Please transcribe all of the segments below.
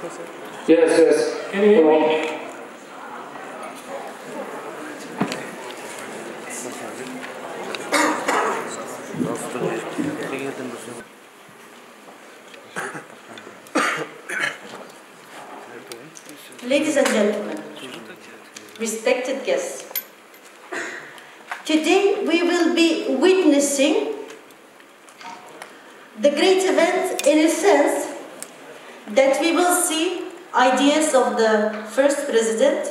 Yes, yes. Can you hear me? Ladies and gentlemen, respected guests, today we will be witnessing the great event in a sense that we will see ideas of the first president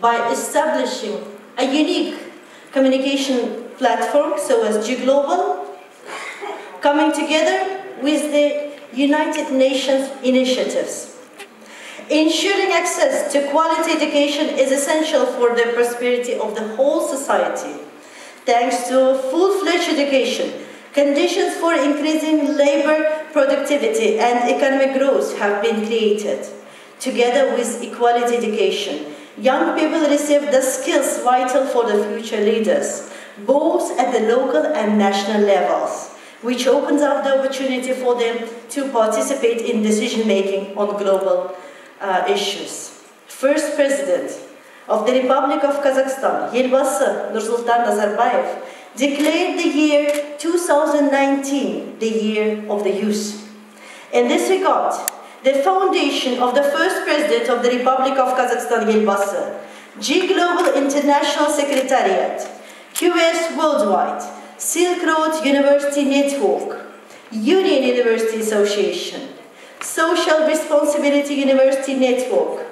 by establishing a unique communication platform, so as G-Global, coming together with the United Nations initiatives. Ensuring access to quality education is essential for the prosperity of the whole society. Thanks to full-fledged education, conditions for increasing labor productivity and economic growth have been created. Together with equality education, young people receive the skills vital for the future leaders, both at the local and national levels, which opens up the opportunity for them to participate in decision-making on global issues. First President of the Republic of Kazakhstan, Елбасы Nursultan Nazarbayev, declared the year 2019 the year of the youth. In this regard, the foundation of the first President of the Republic of Kazakhstan, Елбасы, G-Global International Secretariat, QS Worldwide, Silk Road University Network, Union University Association, Social Responsibility University Network,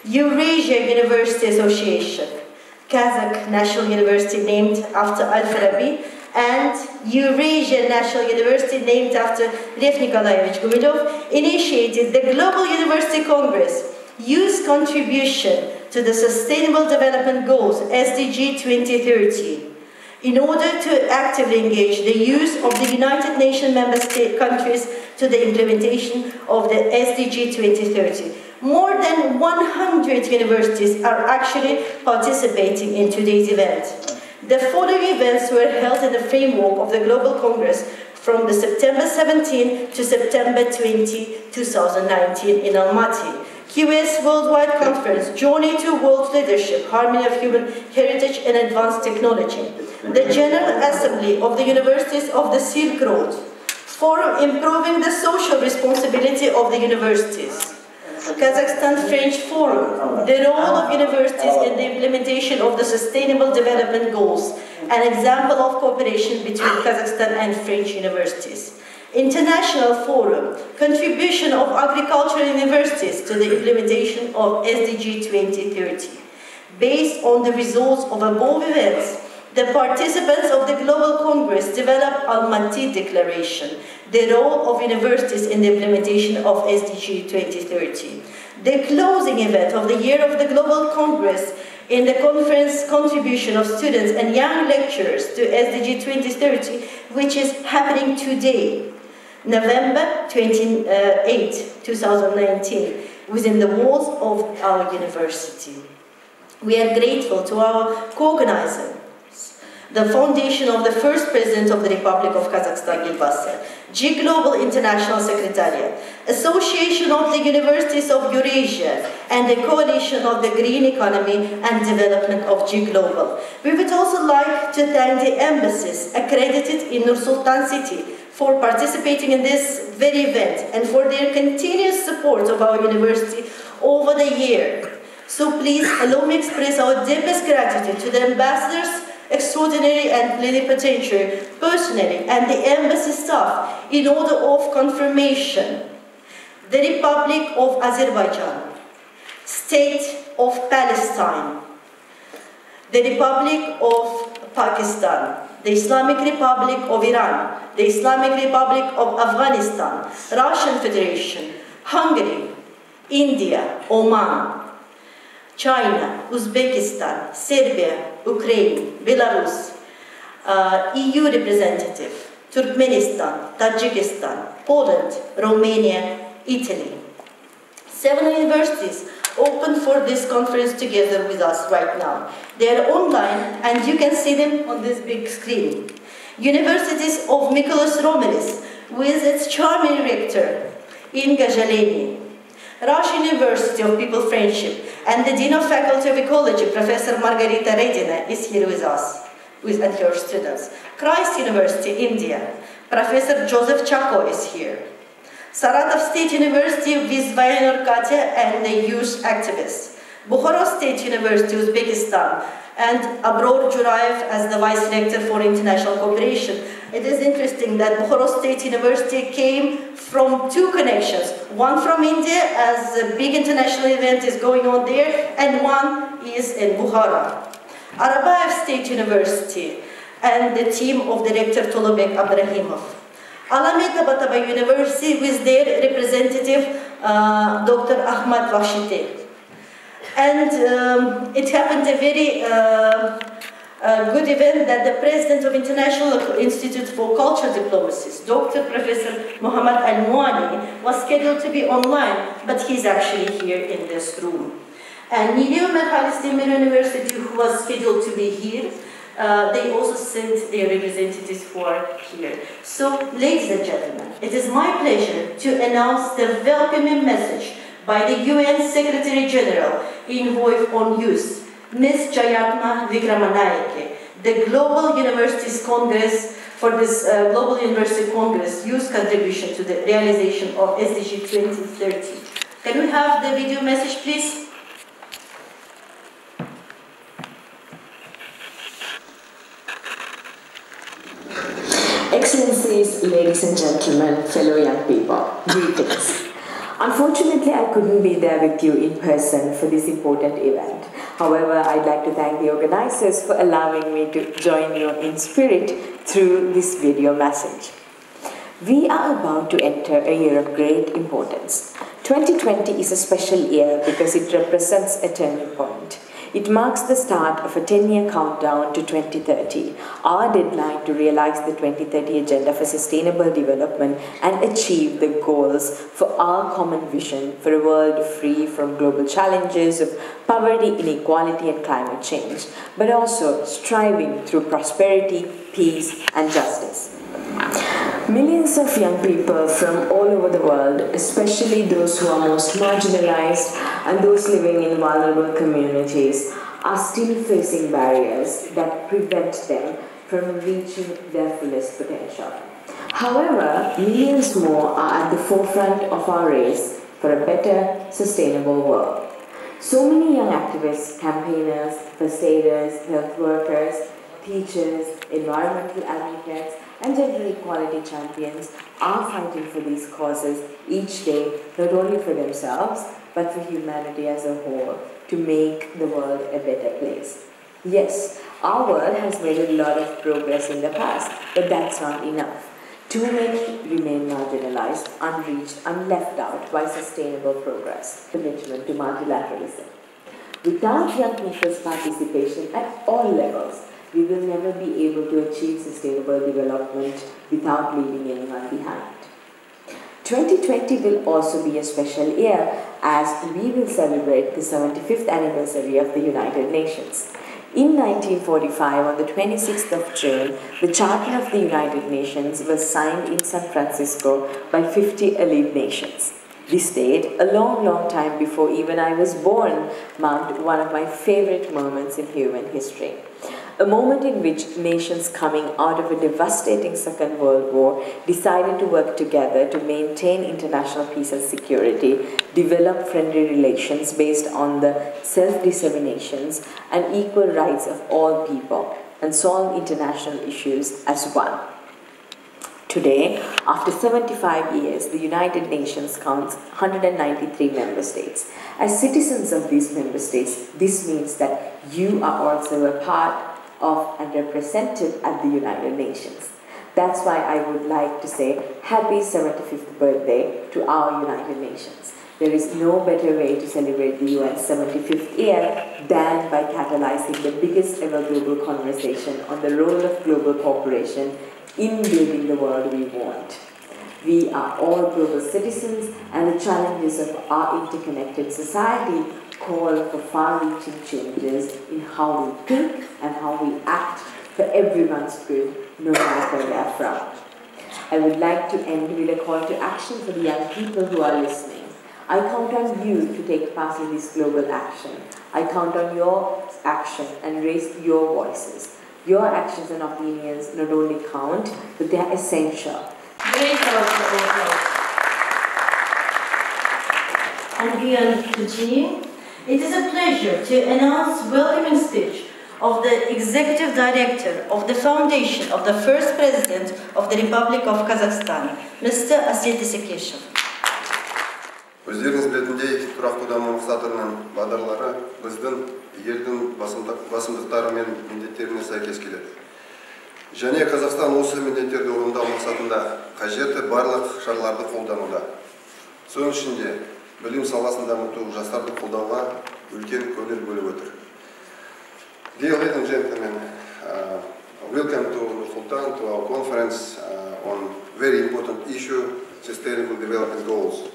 Eurasia University Association, Kazakh National University named after Al-Farabi, and Eurasia National University named after Lev Nikolaevich Gumilov, initiated the Global University Congress, Youth Contribution to the Sustainable Development Goals, SDG 2030, in order to actively engage the youth of the United Nations member state countries to the implementation of the SDG 2030. More than 100 universities are actually participating in today's event. The following events were held in the framework of the Global Congress from the September 17 to September 20, 2019 in Almaty. QS Worldwide Conference, Journey to World Leadership, Harmony of Human Heritage and Advanced Technology. The General Assembly of the Universities of the Silk Road. Forum Improving the Social Responsibility of the Universities. Kazakhstan French Forum, the role of universities in the implementation of the Sustainable Development Goals, an example of cooperation between Kazakhstan and French universities. International Forum, contribution of agricultural universities to the implementation of SDG 2030. Based on the results of above events, the participants of the Global Congress developed Almaty Declaration, the role of universities in the implementation of SDG 2030. The closing event of the year of the Global Congress in the conference contribution of students and young lecturers to SDG 2030, which is happening today, November 28, 2019, within the walls of our university. We are grateful to our co-organizers, the foundation of the first President of the Republic of Kazakhstan, Елбасы, G-Global International Secretariat, Association of the Universities of Eurasia, and the Coalition of the Green Economy and Development of G-Global. We would also like to thank the embassies accredited in Nur-Sultan City for participating in this very event and for their continuous support of our university over the year. So please allow me to express our deepest gratitude to the ambassadors, extraordinary and plenipotentiary personally, and the embassy staff in order of confirmation. The Republic of Azerbaijan, State of Palestine, the Republic of Pakistan, the Islamic Republic of Iran, the Islamic Republic of Afghanistan, Russian Federation, Hungary, India, Oman, China, Uzbekistan, Serbia, Ukraine, Belarus, EU representative, Turkmenistan, Tajikistan, Poland, Romania, Italy. 7 universities open for this conference together with us right now. They are online and you can see them on this big screen. Universities of Mykolos Romeris with its charming rector, Inga Jaleni. Rush University of People Friendship, and the Dean of Faculty of Ecology, Professor Margarita Redina, is here with us, and her students. Christ University, India, Professor Joseph Chako is here. Saratov State University, Vizvayanur Katya, and the youth activists. Bukhara State University, Uzbekistan, and Abror Jurayev as the Vice Rector for International Cooperation. It is interesting that Bukhara State University came from two connections. One from India, as a big international event is going on there, and one is in Bukhara. Arabayev State University, and the team of Director Tolobek Abrahimov. Alamet Tabatabai University with their representative, Dr. Ahmad Vashite. And it happened a very good event that the president of International Institute for Cultural Diplomacy, Dr. Professor Muhammad Al-Muani, was scheduled to be online, but he's actually here in this room. And Nilio Merhalis Demir University, who was scheduled to be here, they also sent their representatives for here. So, ladies and gentlemen, it is my pleasure to announce the welcoming message by the UN Secretary General, Envoy on Youth, Ms. Jayatma Vikramanayake, the Global Universities Congress, for this Global University Congress, Youth Contribution to the Realization of SDG 2030. Can we have the video message, please? Excellencies, ladies and gentlemen, fellow young people, greetings. Unfortunately, I couldn't be there with you in person for this important event. However, I'd like to thank the organizers for allowing me to join you in spirit through this video message. We are about to enter a year of great importance. 2020 is a special year because it represents a turning point. It marks the start of a 10-year countdown to 2030, our deadline to realize the 2030 Agenda for Sustainable Development and achieve the goals for our common vision for a world free from global challenges of poverty, inequality and climate change, but also striving through prosperity, peace and justice. Millions of young people from all over the world, especially those who are most marginalized and those living in vulnerable communities, are still facing barriers that prevent them from reaching their fullest potential. However, millions more are at the forefront of our race for a better, sustainable world. So many young activists, campaigners, first aiders, health workers, teachers, environmental advocates, and gender equality champions are fighting for these causes each day, not only for themselves, but for humanity as a whole, to make the world a better place. Yes, our world has made a lot of progress in the past, but that's not enough. Too many remain marginalized, unreached, and left out by sustainable progress, commitment to multilateralism. Without young people's participation at all levels, we will never be able to achieve sustainable development without leaving anyone behind. 2020 will also be a special year as we will celebrate the 75th anniversary of the United Nations. In 1945, on the 26th of June, the Charter of the United Nations was signed in San Francisco by 50 elite nations. This date, a long, long time before even I was born, marked one of my favorite moments in human history. A moment in which nations coming out of a devastating Second World War decided to work together to maintain international peace and security, develop friendly relations based on the self-determinations and equal rights of all people, and solve international issues as one. Today, after 75 years, the United Nations counts 193 member states. As citizens of these member states, this means that you are also a part of and represented at the United Nations. That's why I would like to say happy 75th birthday to our United Nations. There is no better way to celebrate the UN's 75th year than by catalyzing the biggest ever global conversation on the role of global cooperation in building the world we want. We are all global citizens, and the challenges of our interconnected society call for far-reaching changes in how we think and how we act for everyone's good, no matter where they are from. I would like to end with a call to action for the young people who are listening. I count on you to take part in this global action. I count on your action and raise your voices. Your actions and opinions not only count, but they are essential. Great applause. And we are continuing. It is a pleasure to announce welcoming speech of the Executive Director of the Foundation of the First President of the Republic of Kazakhstan, Mr. Aset Исекешев. Өздеріңіз білетіндей, тұрақты даму мақсатының бағдарлары біздің елдің басымдықтары мен міндеттеріне сәйкес келеді. Және Қазақстан осы міндеттерді орындау мақсатында қажетті барлық шараларды қолдануда. Соның ішінде білім саласын дамыту, жастарды қолдауға үлкен көңіл бөліп отыр. Dear ladies and gentlemen, welcome to Nur-Sultan, to our conference on very important issue, Sustainable Development Goals.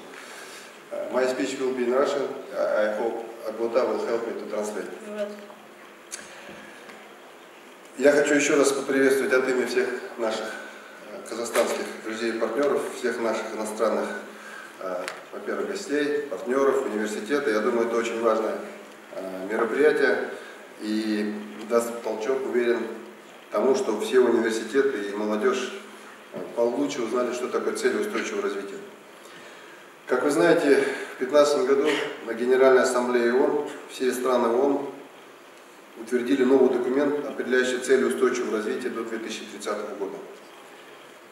My speech will be in Russian. I hope Agota will help me to translate. Я хочу еще раз поприветствовать от имени всех наших казахстанских друзей и партнеров, всех наших иностранных, во-первых, гостей, партнеров, университета. Я думаю, это очень важное мероприятие и даст толчок, уверен, тому, что все университеты и молодежь получше узнали, что такое цели устойчивого развития. Как вы знаете, в 2015 году на Генеральной Ассамблее ООН все страны ООН утвердили новый документ, определяющий цели устойчивого развития до 2030 года.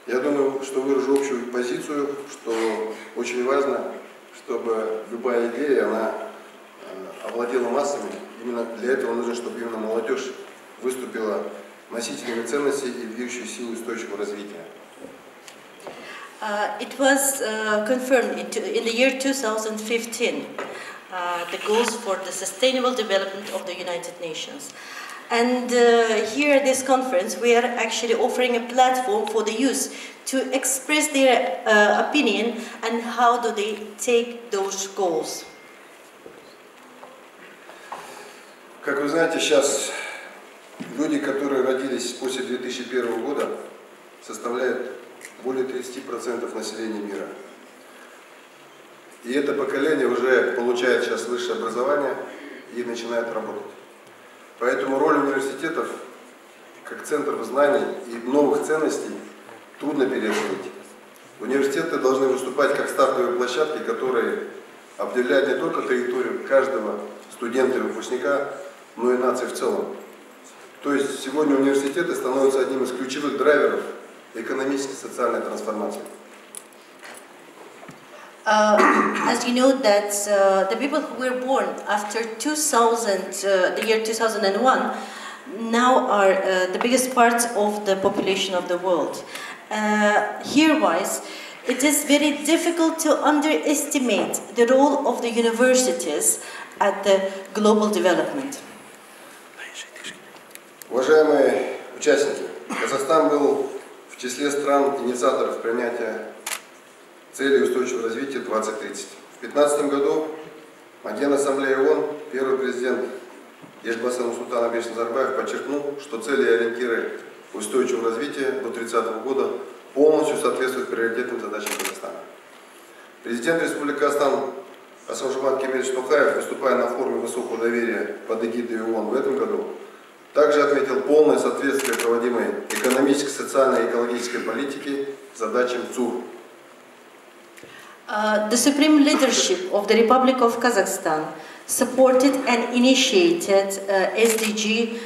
Я думаю, что выражу общую позицию, что очень важно, чтобы любая идея, она овладела массами. Именно для этого нужно, чтобы именно молодежь выступила носителями ценностей и движущей силой устойчивого развития. It was confirmed in the year 2015, the goals for the sustainable development of the United Nations. And here at this conference, we are actually offering a platform for the youth to express their opinion and how do they take those goals. Как вы знаете, сейчас люди, которые родились после 2001 года, составляют более 30% населения мира. И это поколение уже получает сейчас высшее образование и начинает работать. Поэтому роль университетов, как центров знаний и новых ценностей, трудно переоценить. Университеты должны выступать как стартовые площадки, которые определяют не только траекторию каждого студента и выпускника, но и нации в целом. То есть сегодня университеты становятся одним из ключевых драйверов экономической и социальной трансформации. As you know that the people who were born after 2000, the year 2001, now are the biggest part of the population of the world. Herewise, it is very difficult to underestimate the role of the universities at the global development. Уважаемые участники, Казахстан был в числе стран-инициаторов принятия целей устойчивого развития 2030. В 2015 году на Генассамблее ООН первый президент Елбасы Нурсултан Абишевич Назарбаев подчеркнул, что цели и ориентиры устойчивого развития до 2030 года полностью соответствуют приоритетным задачам Казахстана. Президент Республики Казахстан Касым-Жомарт Кемелевич Токаев, выступая на форуме высокого доверия под эгидой ООН в этом году, также отметил полное соответствие проводимой экономической, социальной и экологической политики задачам ЦУР. The Supreme Leadership of the Republic of Kazakhstan supported and initiated SDG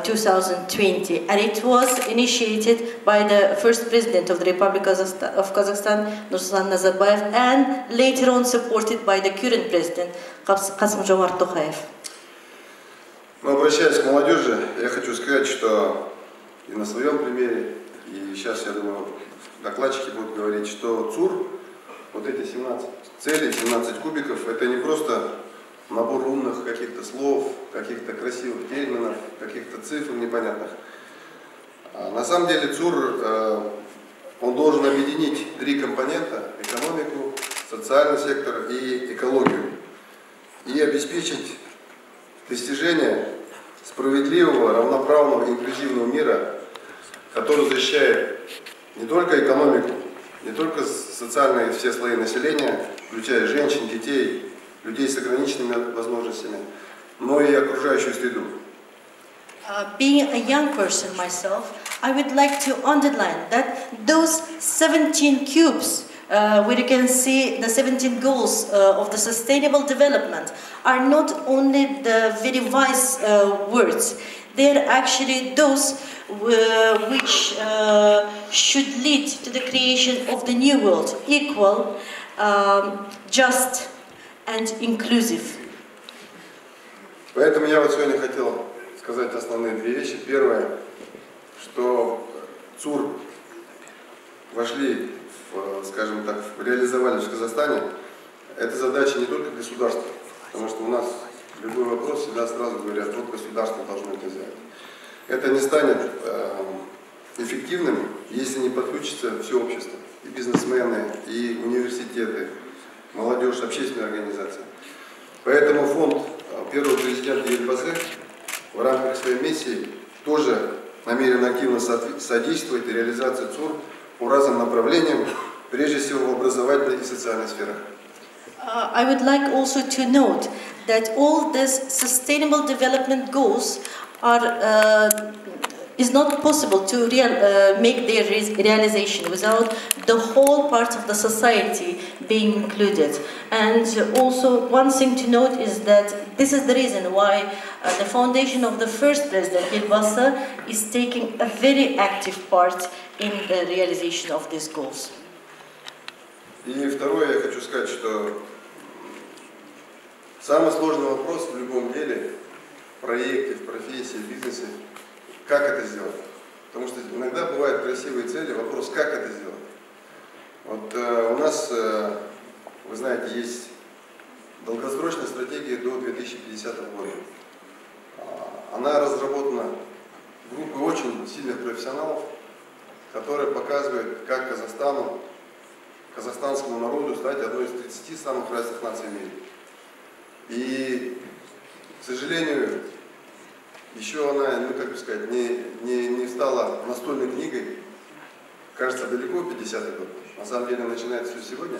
2020, and it was initiated by the first president of the Republic of Kazakhstan, Nursultan Nazarbayev, and later on supported by the current president, Kassym-Jomart Tokayev. Но обращаясь к молодежи, я хочу сказать, что и на своем примере, и сейчас, я думаю, докладчики будут говорить, что ЦУР, вот эти 17 целей, 17 кубиков, это не просто набор умных каких-то слов, каких-то красивых терминов, каких-то цифр непонятных. На самом деле ЦУР, он должен объединить три компонента: экономику, социальный сектор и экологию, и обеспечить достижение справедливого, равноправного, инклюзивного мира, который защищает не только экономику, не только социальные все слои населения, включая женщин, детей, людей с ограниченными возможностями, но и окружающую среду. Being a young person myself, I would like to underline that those 17 cubes, where you can see the 17 goals of the sustainable development, are not only the very wise words. They are actually those which should lead to the creation of the new world, equal, just and inclusive. Поэтому я вот сегодня хотел сказать основные две вещи. Первое, что ЦУР вошли, скажем так, реализовали в Казахстане, это задача не только государства, потому что у нас любой вопрос всегда сразу говорят, вот государство должно это сделать. Это не станет эффективным, если не подключится все общество, и бизнесмены, и университеты, молодежь, общественные организации. Поэтому фонд первого президента Елбасы в рамках своей миссии тоже намерен активно содействовать реализации ЦУР по разным направлениям, прежде всего в образовательной и социальной сферах. I would like also to note that all these sustainable development goals is not possible to make their realization without the whole part of the society being included. And also one thing to note is that this is the reason why the foundation of the first president, Elbasa, is taking a very active part in the realization of these goals. И второе, я хочу сказать, что самый сложный вопрос в любом деле, в проекте, в профессии, в бизнесе, как это сделать. Потому что иногда бывают красивые цели, вопрос, как это сделать. Вот у нас, вы знаете, есть долгосрочная стратегия до 2050 года. Она разработана группой очень сильных профессионалов, которые показывают, как казахстанскому народу стать одной из 30 самых развитых наций в мире. И, к сожалению, еще она, ну как бы сказать, не стала настольной книгой, кажется, далеко 50-й год. На самом деле начинается все сегодня.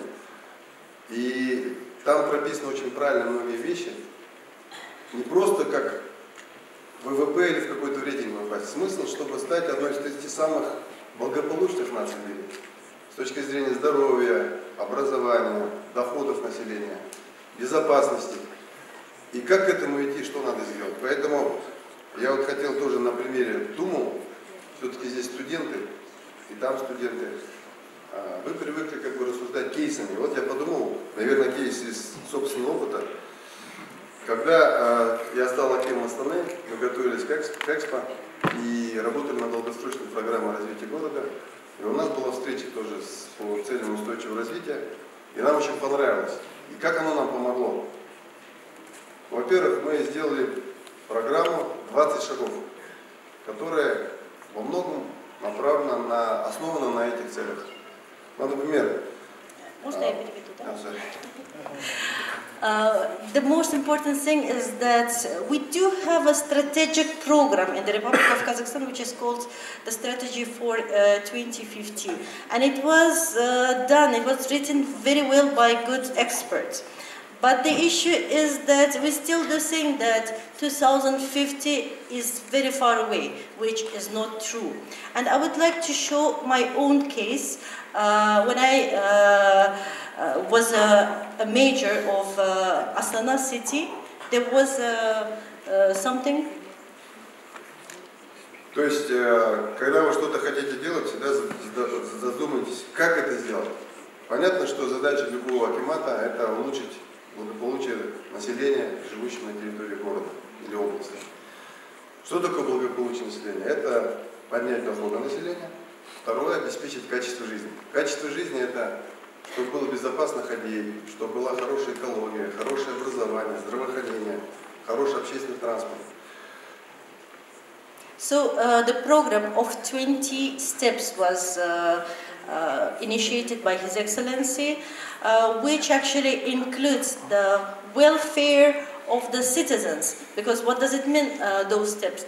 И там прописаны очень правильно многие вещи. Не просто как ВВП или в какой-то рейтинг попасть. Смысл, чтобы стать одной из 30 самых благополучных наций в мире. С точки зрения здоровья, образования, доходов населения, безопасности. И как к этому идти, что надо сделать. Поэтому я вот хотел тоже на примере думал, все-таки здесь студенты, и там студенты. Вы привыкли как бы рассуждать кейсами. Вот я подумал, наверное, кейс из собственного опыта. Когда я стал акимом Астаны, мы готовились к Экспо и работали над долгосрочной программой развития города. И у нас была встреча тоже по целям устойчивого развития, и нам очень понравилось. И как оно нам помогло? Во-первых, мы сделали программу 20 шагов, которая во многом основана на этих целях. Ну, например, Можно я переведу, да? The most important thing is that we do have a strategic program in the Republic of Kazakhstan, which is called the Strategy for 2050. And it was it was written very well by good experts. But the issue is that we still do think that 2050 is very far away, which is not true. And I would like to show my own case. When I was a mayor of Astana city, there was something. То есть, когда вы что-то хотите делать, всегда задумайтесь, как это сделать. Понятно, что задача любого акимата – это улучшить благополучие населения, живущего на территории города или области. Что такое благополучие населения? Это поднять доходы населения. Второе – обеспечить качество жизни. Качество жизни – это чтобы было безопасно ходить, чтобы была хорошая экология, хорошее образование, здравоохранение, хороший общественный транспорт. So the program of 20 steps was initiated by His Excellency, which actually includes the welfare of the citizens. Because what does it mean, those steps?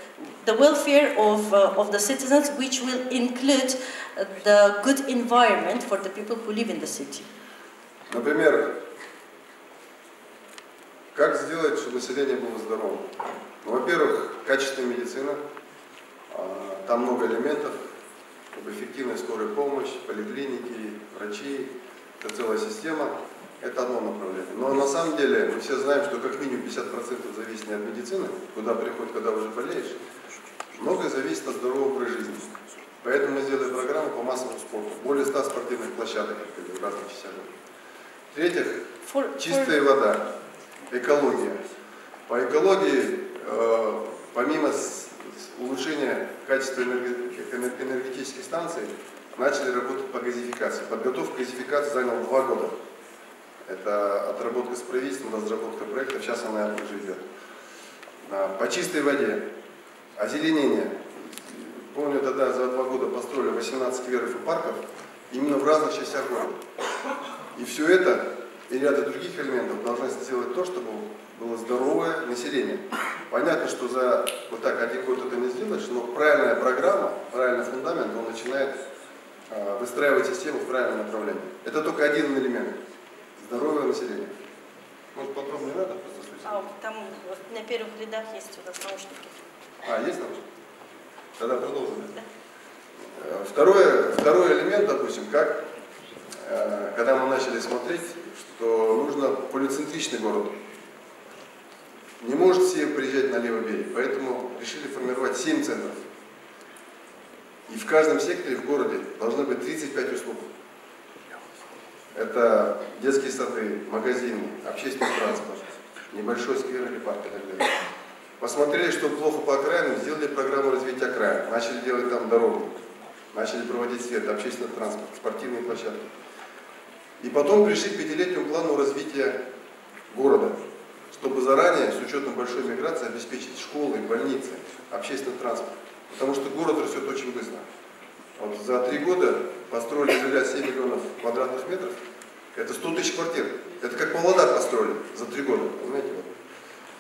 The welfare of the citizens, which will include the good environment for the people who live in the city. Например, Как сделать, чтобы население было здоровым? Ну, во-первых, качественная медицина. Там много элементов. Эффективная скорая помощь, поликлиники, врачи. Это целая система. Это одно направление. Но на самом деле мы все знаем, что как минимум 50% зависит не от медицины, куда приходит, когда уже болеешь. Многое зависит от здорового образа жизни. Поэтому мы сделали программу по массовому спорту. Более 100 спортивных площадок в разных частях. В-третьих, чистая вода, экология. По экологии, помимо улучшения качества энергетических станций, начали работать по газификации. Подготовка к газификации заняла 2 года. Это отработка с правительством, разработка проекта, сейчас она уже идет. По чистой воде, озеленение. Помню, тогда за 2 года построили 18 скверов и парков именно в разных частях города. И все это и ряд других элементов должны сделать то, чтобы было здоровое население. Понятно, что за вот так 1 год это не сделаешь, но правильная программа, правильный фундамент, он начинает выстраивать систему в правильном направлении. Это только один элемент. Здоровое население. Может, подробнее надо? Там вот на первых рядах есть у нас наушники. Есть наушники? Тогда продолжим. Да. Второй элемент, допустим, когда мы начали смотреть, что нужно полицентричный город. Не может все приезжать на левый берег, поэтому решили формировать 7 центров. И в каждом секторе в городе должны быть 35 услуг. Это детские сады, магазины, общественный транспорт, небольшой сквер или парк и так далее. Посмотрели, что плохо по окраинам, сделали программу развития окраин, начали делать там дорогу, начали проводить свет, общественный транспорт, спортивные площадки. И потом пришли к 5-летнему плану развития города, чтобы заранее, с учетом большой миграции, обеспечить школы, больницы, общественный транспорт. Потому что город растет очень быстро. Вот за 3 года построили жилья 7 миллионов квадратных метров. Это 100 тысяч квартир. Это как Павлодар построили за 3 года. Понимаете?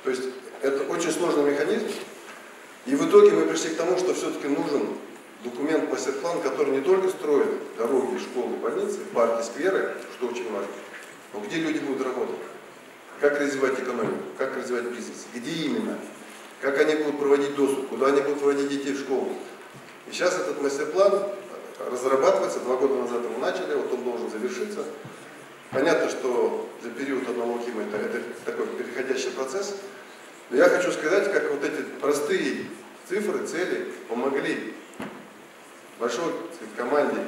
То есть это очень сложный механизм. И в итоге мы пришли к тому, что все-таки нужен документ, мастер-план, который не только строит дороги, школы, больницы, парки, скверы, что очень важно, но где люди будут работать, как развивать экономику, как развивать бизнес, где именно, как они будут проводить досуг, куда они будут проводить детей в школу. И сейчас этот мастер-план разрабатывается, 2 года назад его начали, вот он должен завершиться. Понятно, что за период одного КИМа это такой переходящий процесс, но я хочу сказать, как вот эти простые цифры, цели помогли большой команде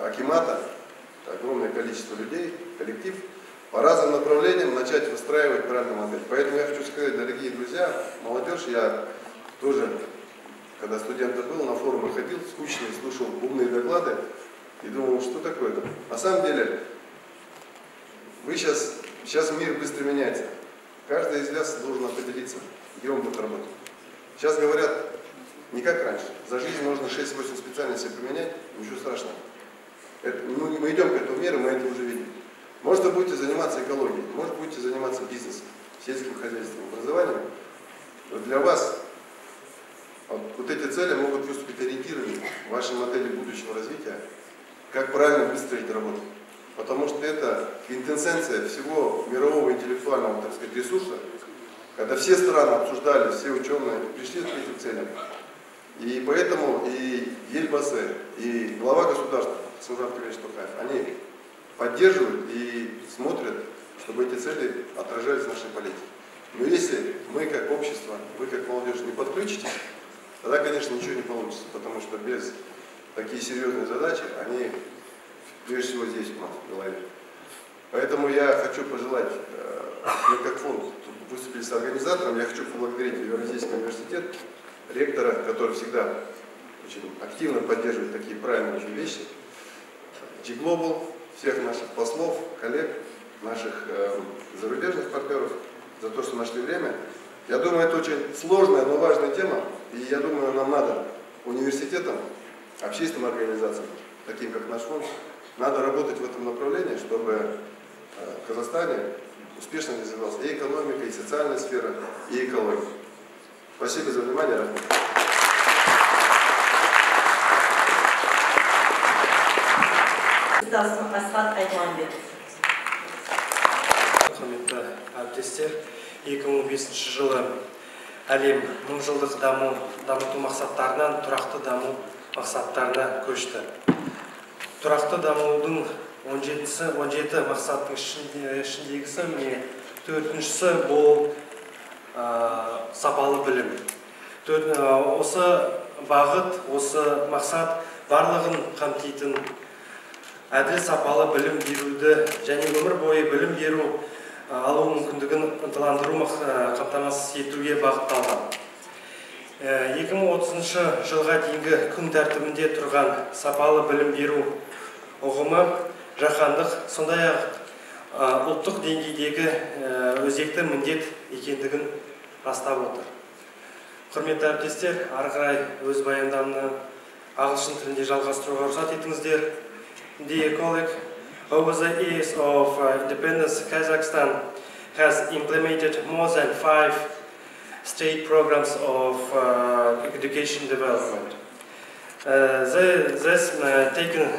акимата, огромное количество людей, коллектив, по разным направлениям начать выстраивать правильную модель. Поэтому я хочу сказать, дорогие друзья, молодежь, я тоже, когда студентом был, на форумы ходил, скучно слушал умные доклады и думал, что такое-то. На самом деле, сейчас мир быстро меняется. Каждый из вас должен определиться, где он будет работать. Сейчас говорят, не как раньше. За жизнь можно 6-8 специальностей поменять, ничего страшного. Мы идем к этому миру, мы это уже видим. Может, вы будете заниматься экологией, может, будете заниматься бизнесом, сельским хозяйством, образованием. Но для вас вот эти цели могут выступить ориентирами в вашей модели будущего развития, как правильно выстроить работу. Потому что это квинтэссенция всего мирового интеллектуального, так сказать, ресурса, когда все страны обсуждали, все ученые пришли к этим целям. И поэтому и Ельбасы, и глава государства, они поддерживают и смотрят, чтобы эти цели отражались в нашей политике. Но если мы как общество, вы как молодежь не подключитесь, тогда, конечно, ничего не получится, потому что без такие серьезные задачи, они прежде всего здесь у нас в голове. Поэтому я хочу пожелать, мы как фонд выступили с организатором, я хочу поблагодарить Евразийский университет, ректора, который всегда очень активно поддерживает такие правильные очень вещи, G-Global, всех наших послов, коллег, наших зарубежных партнеров за то, что нашли время. Я думаю, это очень сложная, но важная тема, и я думаю, нам надо университетам, общественным организациям, таким как наш фонд, надо работать в этом направлении, чтобы в Казахстане успешно развивалась и экономика, и социальная сфера, и экология. Спасибо за внимание. Asfalt Aytmanbek. әріптестер, 2015 жылы әлем 1000 жылдық дамыту мақсаттарынан тұрақты даму мақсаттарына көшті. Тұрақты дамудың 17 мақсаттың ішіндегісі, 4-шісі бұл сапалы білім. Осы бағыт, осы мақсат барлығын қамтитын әділ сапалы білім беруді және өмір бойы білім беру алу мүмкіндігін ынталандыру қамтамасыз етуге бағытталған. 2030 жылға дейінгі күн тәртібінде тұрған сапалы білім беру ұғымы жаһандық, сондай-ақ ұлттық деңгейдегі өзекті міндет екендігін растап отыр. Құрметті әріптестер, ары қарай өз баяндаманы ағылшын тілінде жалғастыруға рұқсат етіңіздер. Dear colleague, over the years of independence, Kazakhstan has implemented more than 5 state programs of education development. These taken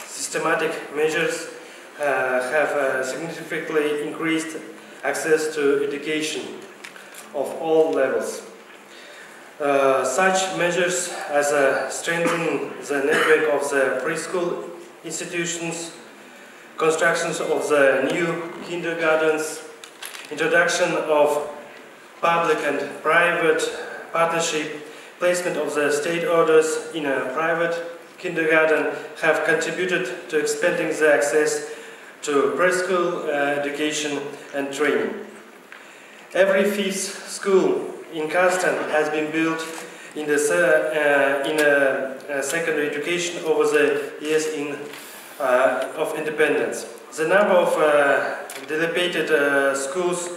systematic measures have significantly increased access to education of all levels. Such measures as strengthening the network of the preschool institutions, constructions of the new kindergartens, introduction of public and private partnership, placement of the state orders in a private kindergarten have contributed to expanding the access to preschool education and training. Every 5th school in Kazakhstan has been built in secondary education over the years of independence. The number of dilapidated schools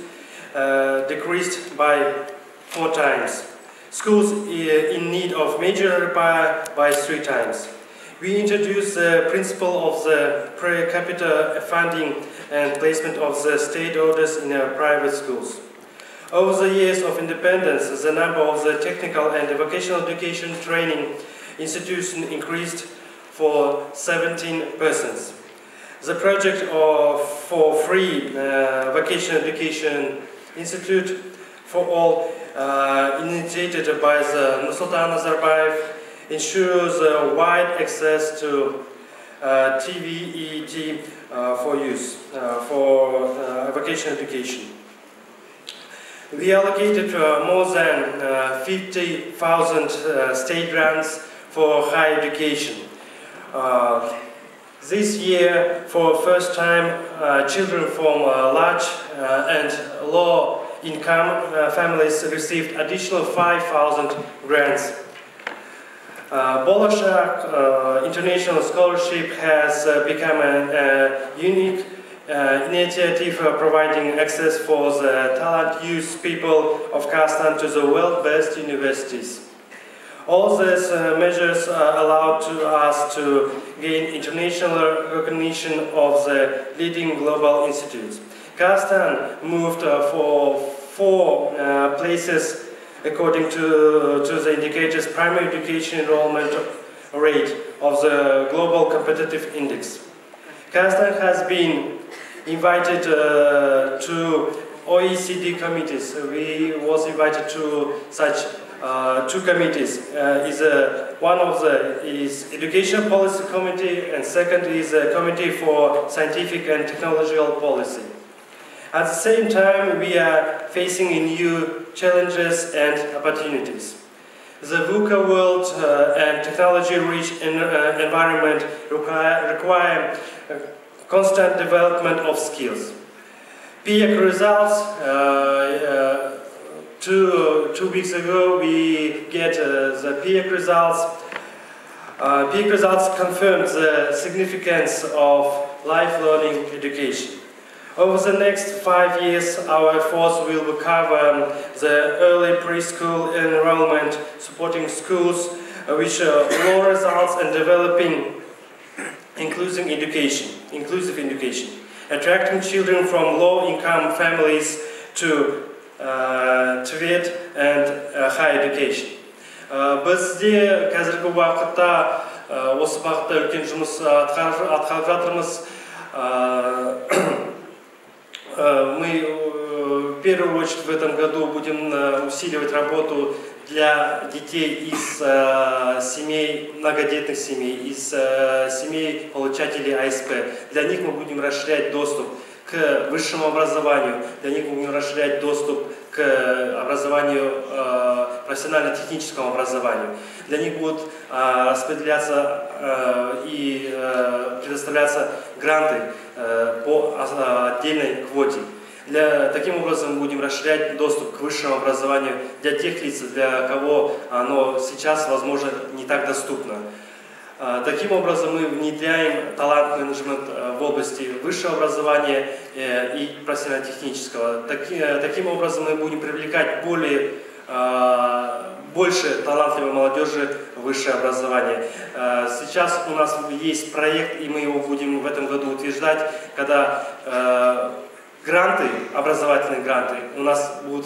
decreased by 4 times. Schools in need of major repair by 3 times. We introduced the principle of the per capita funding and placement of the state orders in private schools. Over the years of independence, the number of the technical and vocational education training institutions increased for 17%. The project for free vocational education institute for all, initiated by the Nursultan Nazarbayev, ensures wide access to TVET for use for vocational education. We allocated more than 50,000 state grants for higher education. This year, for the first time, children from large and low-income families received additional 5,000 grants. Bolashak International Scholarship has become a unique initiative providing access for the talented youth people of Kazakhstan to the world-best universities. All these measures allowed us to gain international recognition of the leading global institutes. Kazakhstan moved for 4 places according to the indicators primary education enrollment rate of the Global Competitive Index. Kazakhstan has been invited to OECD committees. We was invited to such 2 committees. One of the is Education Policy Committee, and second is a Committee for Scientific and Technological Policy. At the same time, we are facing new challenges and opportunities. The VUCA world and technology-rich environment require constant development of skills. PIAC results, 2 weeks ago we get the PIAC results. PIAC results confirmed the significance of life-learning education. Over the next 5 years, our efforts will cover the early preschool enrollment, supporting schools which low results and developing inclusive education, attracting children from low-income families to TVET and higher education. Бізде қазіргі уақытта осы бағытта үлкен жұмыс атқарып жатырмыз. мы в первую очередь в этом году будем усиливать работу для детей из семей, многодетных семей, из семей получателей АСП. Для них мы будем расширять доступ к высшему образованию, для них мы будем расширять доступ к образованию, профессионально-техническому образованию. Для них будут распределяться и предоставляться гранты по отдельной квоте. Таким образом мы будем расширять доступ к высшему образованию для тех лиц, для кого оно сейчас, возможно, не так доступно. Таким образом мы внедряем талант-менеджмент в области высшего образования и профессионально-технического. Таким образом мы будем привлекать больше талантливой молодежи в высшее образование. Сейчас у нас есть проект, и мы его будем в этом году утверждать, когда гранты, образовательные гранты у нас будут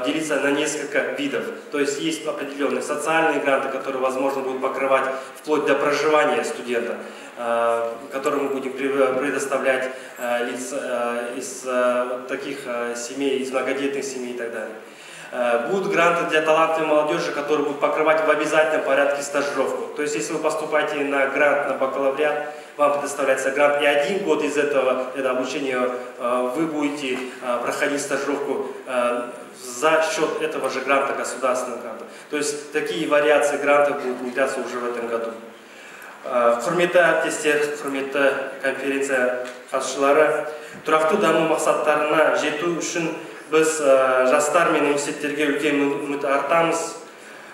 делиться на несколько видов. То есть есть определенные социальные гранты, которые, возможно, будут покрывать вплоть до проживания студента, которые мы будем предоставлять лиц из таких семей, из многодетных семей и так далее. Будут гранты для талантливой молодежи, которые будут покрывать в обязательном порядке стажировку. То есть если вы поступаете на грант на бакалавриат, вам предоставляется грант, и 1 год из этого обучения вы будете проходить стажировку за счет этого же гранта, государственного гранта. То есть такие вариации грантов будут внедряться уже в этом году. Құрметті әріптестер, құрметті конференция қатысушылары, тұрақты даму мақсаттарына жету үшін біз жастар мен университеттерге үлкен үміт артамыз.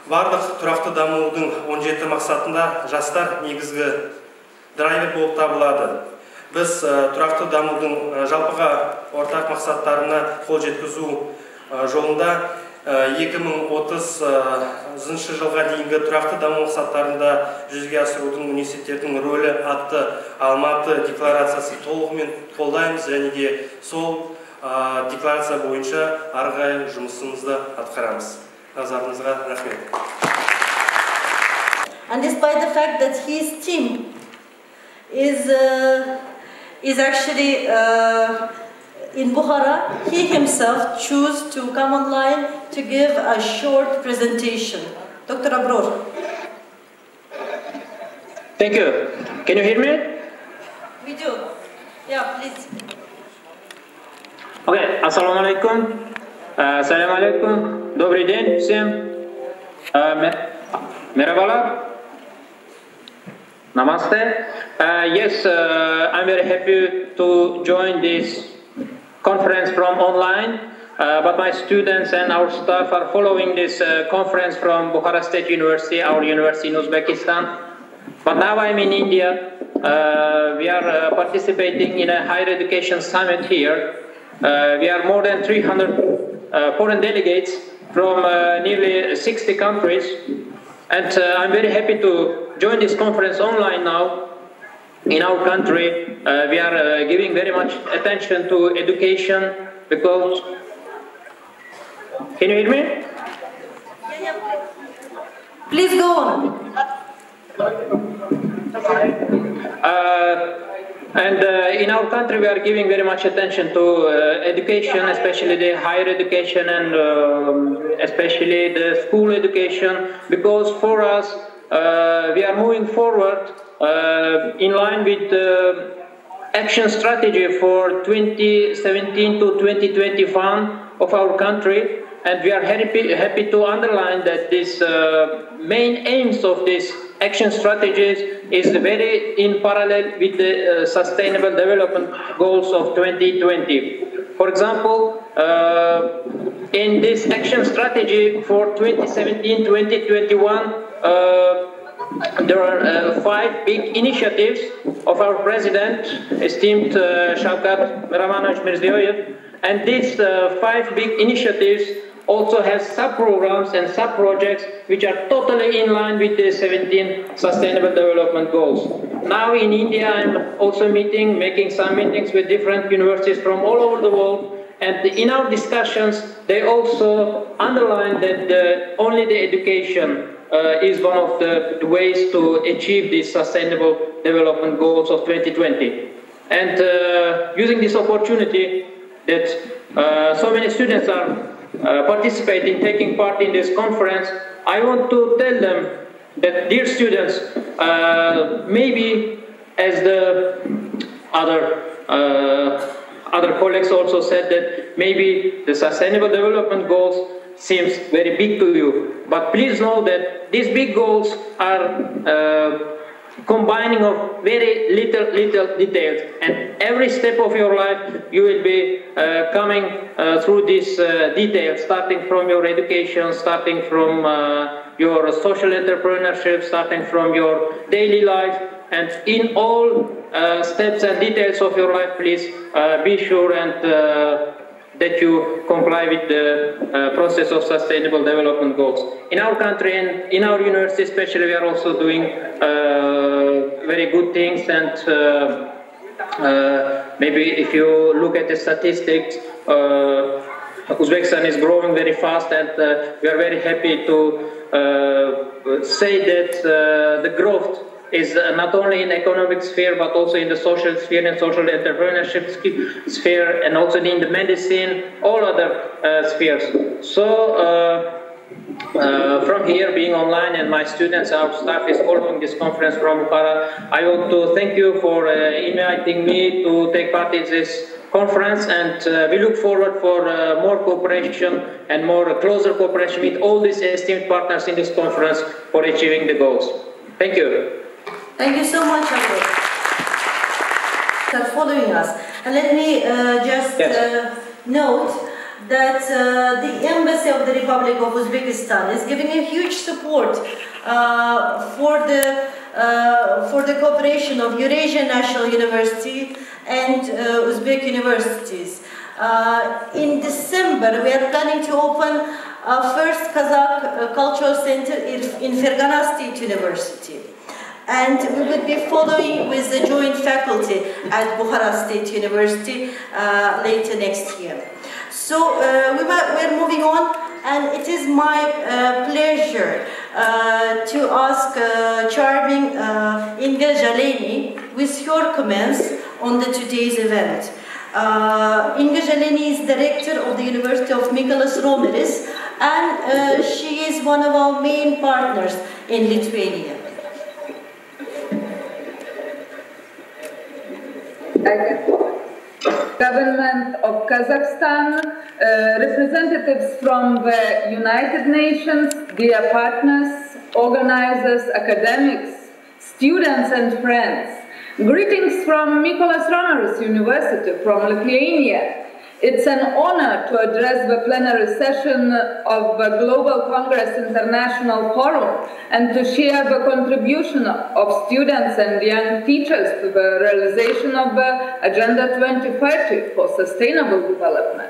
Барлық тұрақты дамудың 17 мақсатында жастар негізгі драйвер болып табылады. Біз тұрақты дамудың жалпыға ортақ мақсаттарына қол жеткізу жолында 2030 жылға дейінгі тұрақты даму мақсаттарында жүзеге асырудың университеттердің рөлі атты Алматы декларациясын толығымен қолдаймыз, және де сол декларация бойынша ары қарай жұмысымызды атқарамыз. Назарыңызға рахмет. And despite the fact that his team is actually in Bukhara, he himself chose to come online to give a short presentation. Dr. Abror. Thank you. Can you hear me? We do. Yeah, please. Okay. Assalamu alaikum. Assalamu alaikum. Добрый день всем. Merhabalar. Namaste. Yes, I'm very happy to join this conference from online, but my students and our staff are following this conference from Bukhara State University, our university in Uzbekistan. But now I'm in India. We are participating in a higher education summit here. We are more than 300 foreign delegates from nearly 60 countries. And I'm very happy to join this conference online now. In our country, we are giving very much attention to education because... Can you hear me? Yeah, please go on. In our country, we are giving very much attention to education, especially the higher education and especially the school education, because for us, we are moving forward in line with the action strategy for 2017 to 2021 of our country, and we are happy to underline that this main aims of this action strategies is very in parallel with the Sustainable Development Goals of 2020. For example, in this action strategy for 2017-2021, there are 5 big initiatives of our president, esteemed Shavkat Mirziyoyev, and these 5 big initiatives also have sub-programs and sub-projects which are totally in line with the 17 Sustainable Development Goals. Now in India, I'm also making some meetings with different universities from all over the world, and in our discussions, they also underline that only the education is one of the ways to achieve these Sustainable Development Goals of 2020. And using this opportunity, that so many students are participating, taking part in this conference. I want to tell them that, dear students, maybe as the other colleagues also said, that maybe the Sustainable Development Goals seems very big to you, but please know that these big goals are combining of very little details, and every step of your life you will be coming through these details, starting from your education, starting from your social entrepreneurship, starting from your daily life, and in all steps and details of your life, please be sure and that you comply with the process of Sustainable Development Goals. In our country and in our university especially, we are also doing very good things, and maybe if you look at the statistics, Uzbekistan is growing very fast, and we are very happy to say that the growth is not only in economic sphere, but also in the social sphere and social entrepreneurship sphere, and also in the medicine, all other spheres. So from here, being online, and my students, our staff is following this conference from Bukhara, I want to thank you for inviting me to take part in this conference, and we look forward for more cooperation and more closer cooperation with all these esteemed partners in this conference for achieving the goals. Thank you. Thank you so much, Abdul, for following us. And let me just note that the Embassy of the Republic of Uzbekistan is giving a huge support for the cooperation of Eurasian National University and Uzbek universities. In December, we are planning to open our first Kazakh Cultural Center in Fergana State University. And we will be following with the joint faculty at Bukhara State University later next year. So we're moving on, and it is my pleasure to ask charming Inga Jaleni with your comments on today's event. Inga Jaleni is director of the University of Mykolas Romeris, and she is one of our main partners in Lithuania. Government of Kazakhstan, representatives from the United Nations, dear partners, organizers, academics, students and friends. Greetings from Mykolas Romeris University from Lithuania. It's an honor to address the plenary session of the Global Congress International Forum and to share the contribution of students and young teachers to the realization of the Agenda 2030 for Sustainable Development.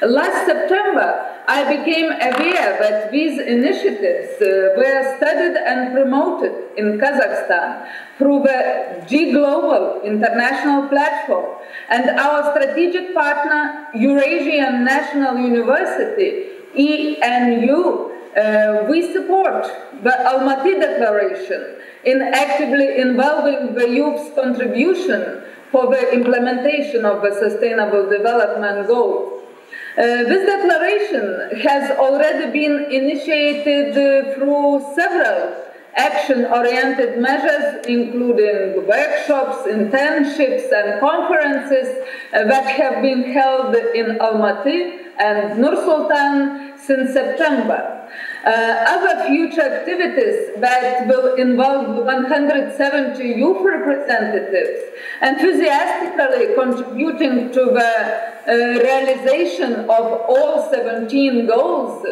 Last September, I became aware that these initiatives were studied and promoted in Kazakhstan through the G-Global International Platform, and our strategic partner, Eurasian National University, ENU, we support the Almaty Declaration in actively involving the youth's contribution for the implementation of the Sustainable Development Goals. This declaration has already been initiated through several action-oriented measures, including workshops, internships, and conferences that have been held in Almaty and Nur-Sultan since September. Other future activities that will involve 170 youth representatives enthusiastically contributing to the realization of all 17 goals,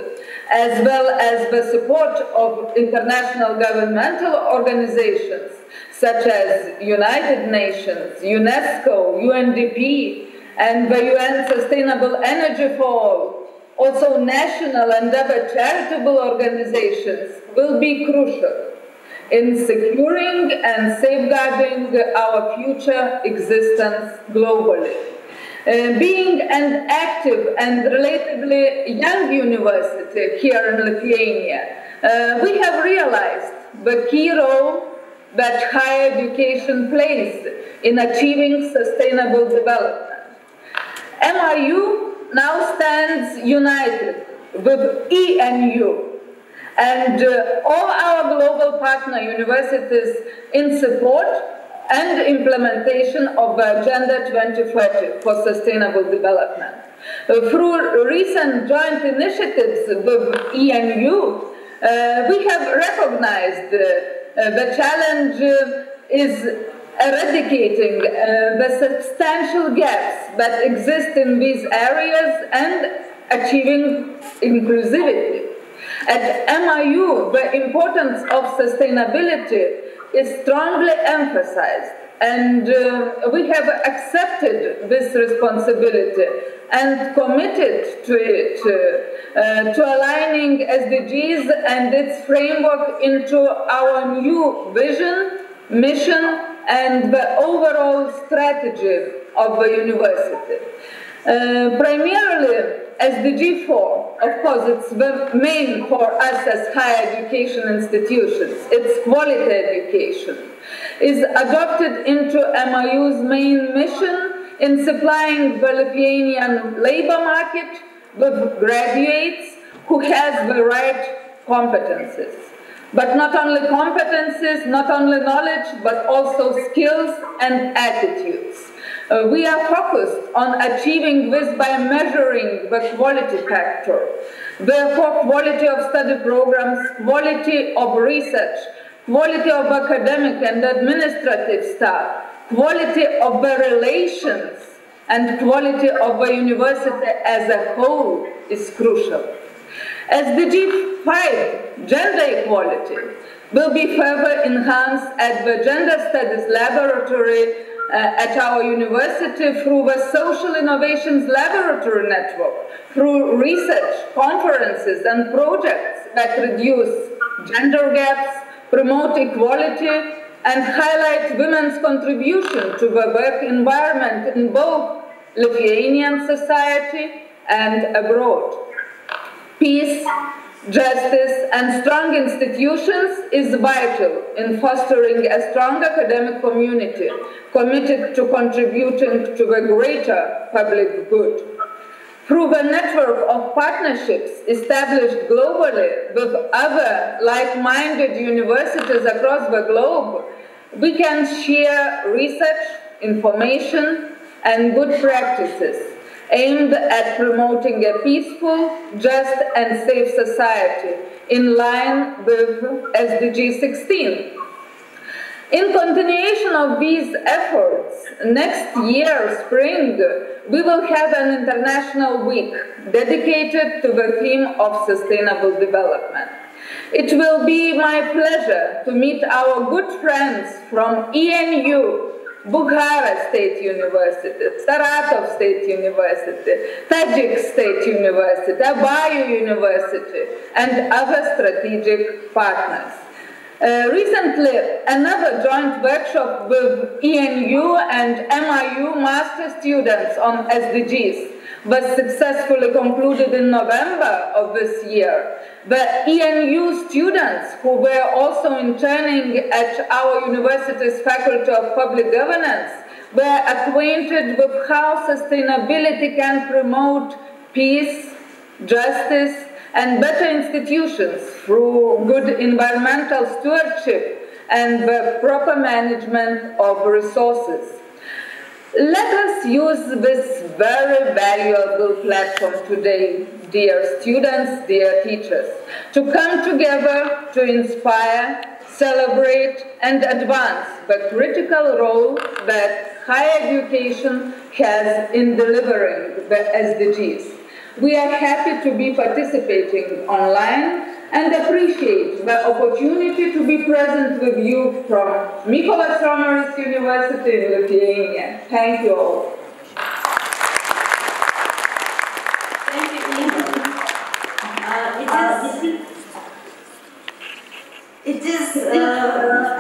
as well as the support of international governmental organizations such as United Nations, UNESCO, UNDP, and the UN Sustainable Energy for All. Also, national and other charitable organizations will be crucial in securing and safeguarding our future existence globally. Being an active and relatively young university here in Lithuania, we have realized the key role that higher education plays in achieving sustainable development. MIU now stands united with ENU. And all our global partner universities in support and implementation of Agenda 2030 for Sustainable Development. Through recent joint initiatives with ENU, we have recognized the challenge is eradicating the substantial gaps that exist in these areas and achieving inclusivity. At MIU, the importance of sustainability is strongly emphasized, and we have accepted this responsibility and committed to it, to aligning SDGs and its framework into our new vision, mission, and the overall strategy of the university. Primarily, SDG 4, of course, it's the main for us as higher education institutions. It's quality education, is adopted into MIU's main mission in supplying the Lithuanian labor market with graduates who has the right competences. But not only competences, not only knowledge, but also skills and attitudes. We are focused on achieving this by measuring the quality factor. Therefore, quality of study programs, quality of research, quality of academic and administrative staff, quality of the relations, and quality of the university as a whole is crucial. SDG 5, gender equality, will be further enhanced at the Gender Studies Laboratory at our university through the Social Innovations Laboratory Network, through research, conferences, and projects that reduce gender gaps, promote equality, and highlight women's contribution to the work environment in both Lithuanian society and abroad. Peace, justice, and strong institutions is vital in fostering a strong academic community committed to contributing to the greater public good. Through the network of partnerships established globally with other like-minded universities across the globe, we can share research, information, and good practices aimed at promoting a peaceful, just, and safe society in line with SDG 16. In continuation of these efforts, next year, spring, we will have an international week dedicated to the theme of sustainable development. It will be my pleasure to meet our good friends from ENU, Bukhara State University, Saratov State University, Tajik State University, Abayu University, and other strategic partners. Recently, another joint workshop with ENU and MIU master students on SDGs was successfully concluded in November of this year. The ENU students, who were also interning at our university's Faculty of Public Governance, were acquainted with how sustainability can promote peace, justice, and better institutions through good environmental stewardship and the proper management of resources. Let us use this very valuable platform today, dear students, dear teachers, to come together to inspire, celebrate, and advance the critical role that higher education has in delivering the SDGs. We are happy to be participating online and appreciate the opportunity to be present with you from Mykolas Romeris University in Lithuania. Thank you all. Thank you, It is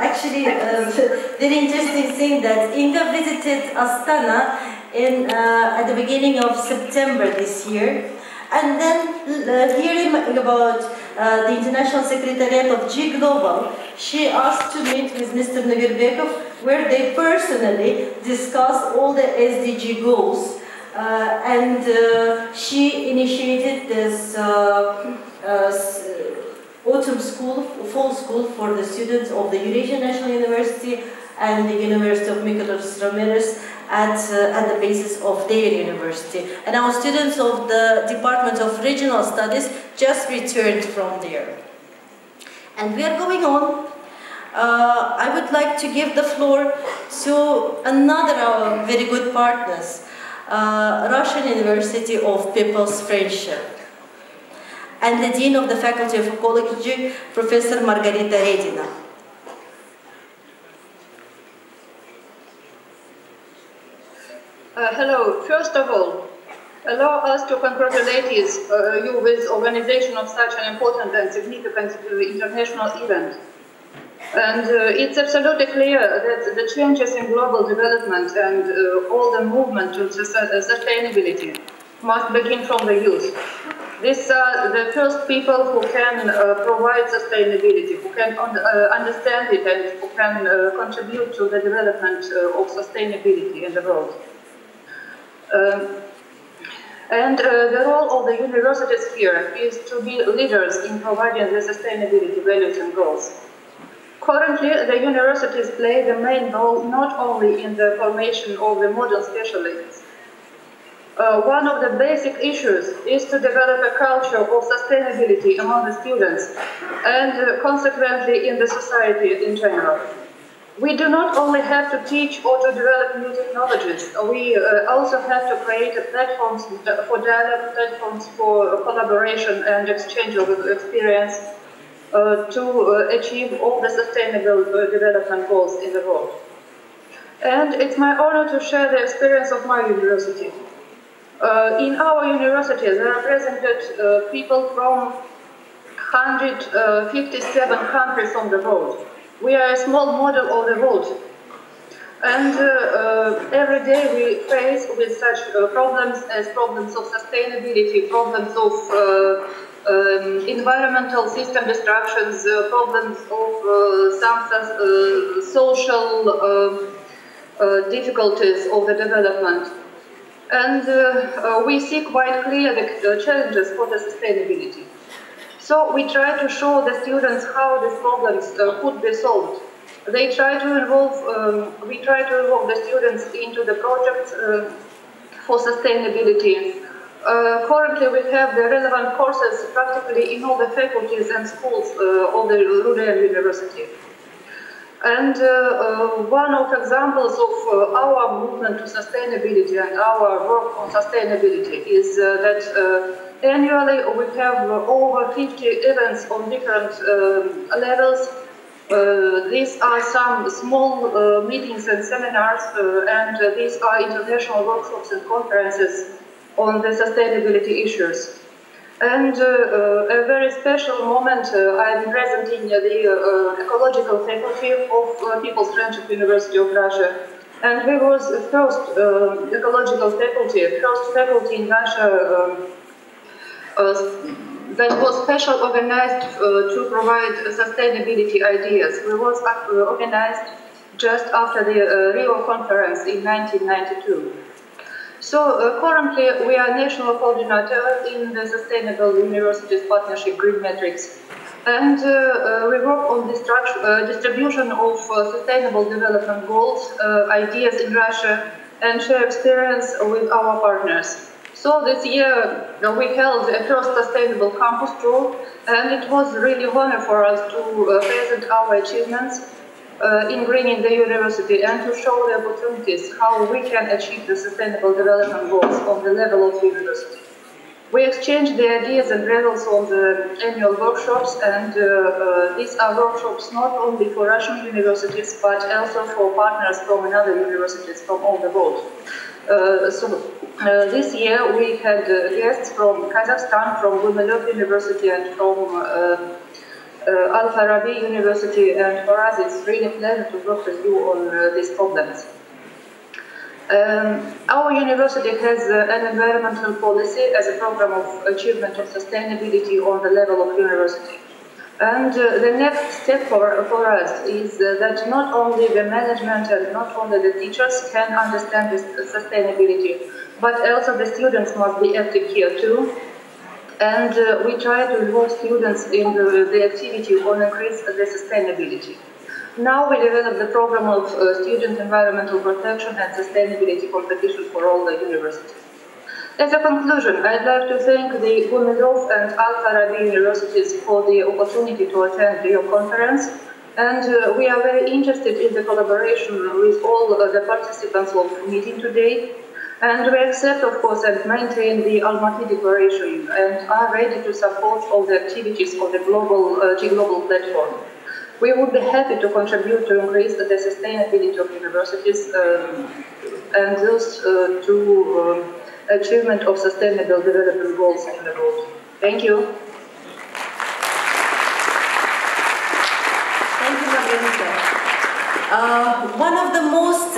actually very interesting thing that Inga visited Astana at the beginning of September this year, and then hearing about the International Secretariat of G Global, she asked to meet with Mr. Nagirbekov, where they personally discussed all the SDG goals and she initiated this autumn school, fall school for the students of the Eurasian National University and the University of Mykonos Ramirez at the basis of their university. And our students of the Department of Regional Studies just returned from there. And we are going on. I would like to give the floor to another very good partners, Russian University of People's Friendship, and the Dean of the Faculty of Ecology, Professor Margarita Redina. Hello. First of all, allow us to congratulate you with organization of such an important and significant international event. And it's absolutely clear that the changes in global development and all the movement to sustainability must begin from the youth. These are the first people who can provide sustainability, who can understand it, and who can contribute to the development of sustainability in the world. The role of the universities here is to be leaders in providing the sustainability values and goals. Currently, the universities play the main role not only in the formation of the modern specialists. One of the basic issues is to develop a culture of sustainability among the students and consequently in the society in general. We do not only have to teach or to develop new technologies, we also have to create platforms for dialogue, platforms for collaboration and exchange of experience to achieve all the sustainable development goals in the world. And it's my honor to share the experience of my university. In our university, there are presented people from 157 countries on the world. We are a small model of the world. And every day we face with such problems as problems of sustainability, problems of environmental system destructions, problems of some social difficulties of the development. And we see quite clearly the challenges for the sustainability. So we try to show the students how these problems could be solved. We try to involve the students into the projects for sustainability. Currently, we have the relevant courses practically in all the faculties and schools of the rural university. And one of examples of our movement to sustainability and our work on sustainability is that annually we have over 50 events on different levels. These are some small meetings and seminars, and these are international workshops and conferences on the sustainability issues. And a very special moment, I'm presenting the ecological faculty of People's Friendship University of Russia. And we was the first ecological faculty, first faculty in Russia that was special organized to provide sustainability ideas. We was organized just after the Rio conference in 1992. So currently we are national coordinator in the Sustainable Universities Partnership Green Metrics, and we work on the distribution of sustainable development goals, ideas in Russia, and share experience with our partners. So this year we held a first sustainable campus tour, and it was really an honor for us to present our achievements in greening the university and to show the opportunities how we can achieve the sustainable development goals on the level of university. We exchanged the ideas and results on the annual workshops, and these are workshops not only for Russian universities but also for partners from another universities from all the world. This year we had guests from Kazakhstan, from Gumilov University, and from Al-Farabi University, and for us it's really pleasant to work with you on these problems. Our university has an environmental policy as a program of achievement of sustainability on the level of university. And the next step for us is that not only the management and not only the teachers can understand this sustainability, but also the students must be active here too. And we try to involve students in the activity on increase the sustainability. Now we develop the program of student environmental protection and sustainability competition for all the universities. As a conclusion, I'd like to thank the Gomezov and Al-Farabi universities for the opportunity to attend the conference. And we are very interested in the collaboration with all the participants of the meeting today. And we accept, of course, and maintain the Almaty Declaration and are ready to support all the activities of the global platform. We would be happy to contribute to increase the sustainability of universities and those to achievement of sustainable development goals in the world. Thank you. Thank you, Margarita. One of the most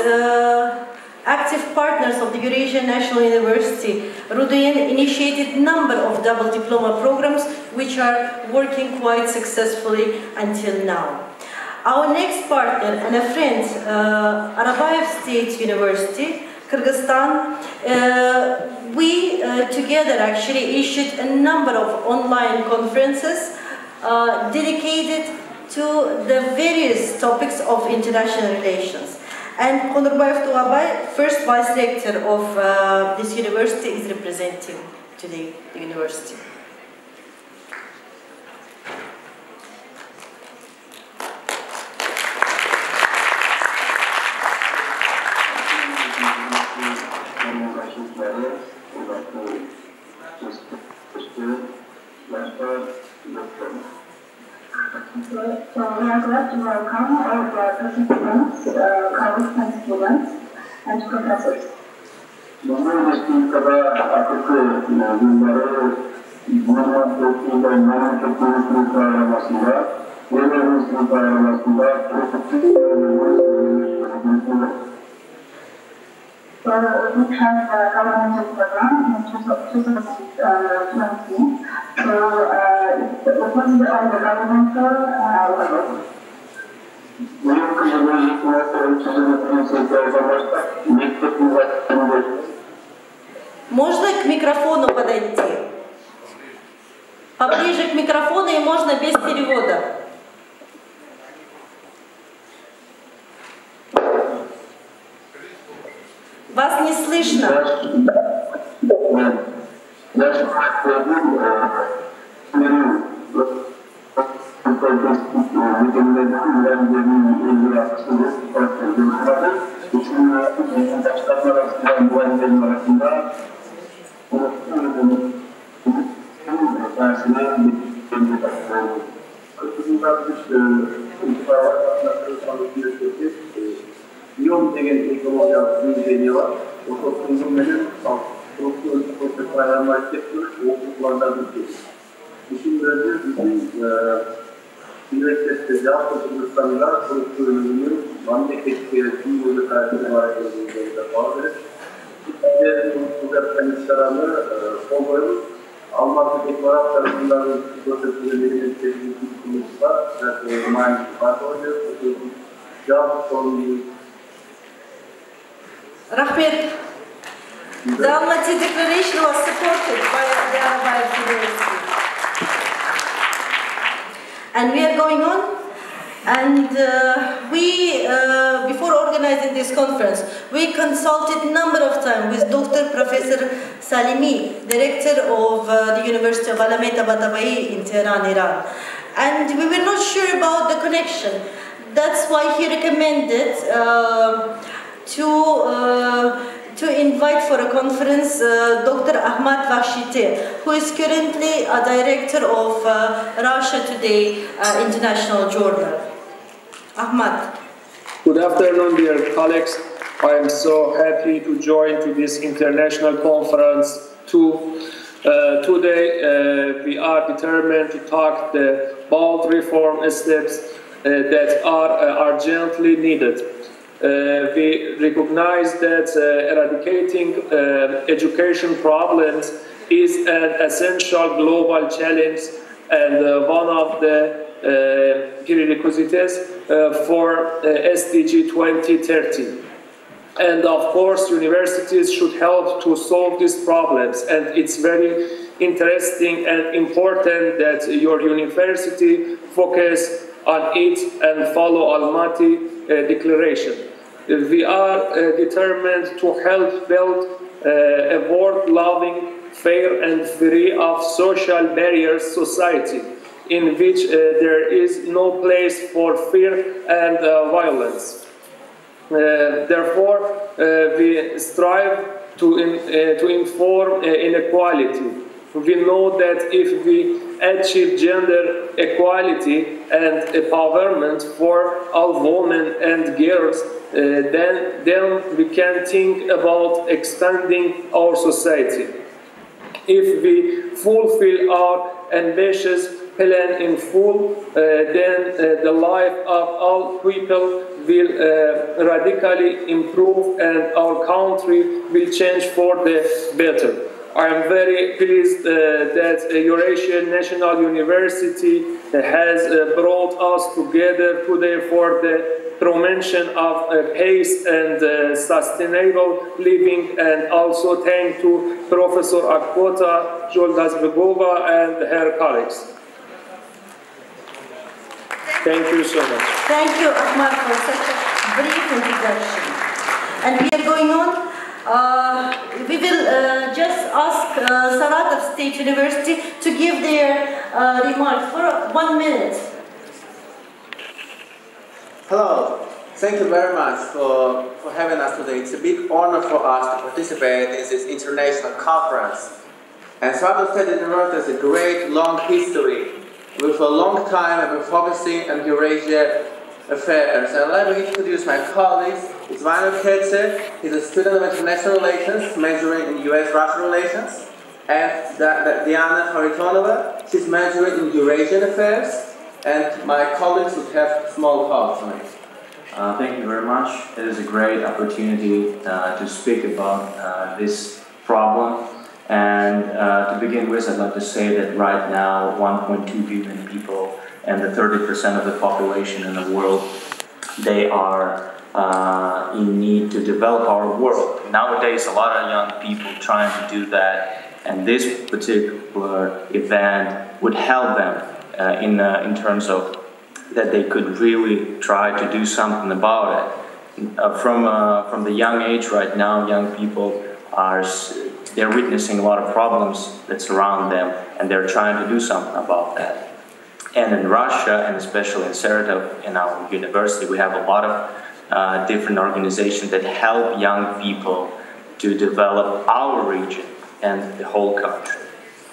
active partners of the Eurasian National University, Rudayen, initiated a number of double diploma programs which are working quite successfully until now. Our next partner and a friend, Arabayev State University, Kazakhstan, we together actually issued a number of online conferences dedicated to the various topics of international relations. And Konurbayev Tuğabay, first Vice Rector of this university, is representing today the university. So we are glad to welcome all of our participants, colleagues and students, and professors. So we have a governmental program in 2020. So it was on the governmental level. Можно к микрофону подойти? Поближе к микрофону и можно без перевода. Вас не слышно. Iyon деген технологиялық движение бар. Осы қызметмен осы программа тек оқушылардан өтеді. Үшіншіден біздің университетте жалпы Кыргызстанда көп бөлімінің мемлекетке тиімді қарастыру барысында бар. Біздер комиссияны қолдаймыз. Алматы декларациясындағы көрсетілген элементтердің жұмысы бар. Маңызды бақылау жалпы Rahmet, the Almaty Declaration was supported by the Arabayev University. And we are going on, and we, before organizing this conference, we consulted a number of times with Dr. Professor Salimi, director of the University of Alamein Tabatabai in Tehran, Iran. And we were not sure about the connection. That's why he recommended to invite for a conference Dr. Ahmad Vashite, who is currently a director of Russia Today International Journal. Ahmad. Good afternoon, dear colleagues. I am so happy to join to this international conference too. Today we are determined to talk the bold reform steps that are urgently needed. We recognize that eradicating education problems is an essential global challenge and one of the prerequisites for SDG 2030. And of course, universities should help to solve these problems. And it's very interesting and important that your university focus on it and follow Almaty Declaration. We are determined to help build a world-loving, fair and free of social barriers society in which there is no place for fear and violence. Therefore, we strive to inform inequality. We know that if we achieve gender equality and empowerment for all women and girls, then we can think about expanding our society. If we fulfill our ambitious plan in full, then the life of all people will radically improve and our country will change for the better. I am very pleased that Eurasian National University has brought us together today for the promotion of peace and sustainable living, and also thank to Professor Akbota Joldazbegova and her colleagues. Thank you so much. Thank you, Ahmad, for such a brief introduction. And we are going on. We will just ask Saratov State University to give their remarks for 1 minute. Hello, thank you very much for having us today. It's a big honor for us to participate in this international conference. And Saratov State University has a great long history. With a long time I've been focusing on Eurasia affairs. And let me introduce my colleagues. It's Vanya Ketze. He's a student of international relations, majoring in US-Russia relations. And Diana Kharitonova, she's majoring in Eurasian affairs. And my colleagues would have small comments on it. Thank you very much. It is a great opportunity to speak about this problem. And to begin with, I'd like to say that right now 1.2 billion people and the 30% of the population in the world, they are in need to develop our world. Nowadays, a lot of young people trying to do that, and this particular event would help them in terms of that they could really try to do something about it. From the young age right now, young people they're witnessing a lot of problems that surround them, and they're trying to do something about that. And in Russia, and especially in Saratov, in our university, we have a lot of different organizations that help young people to develop our region and the whole country.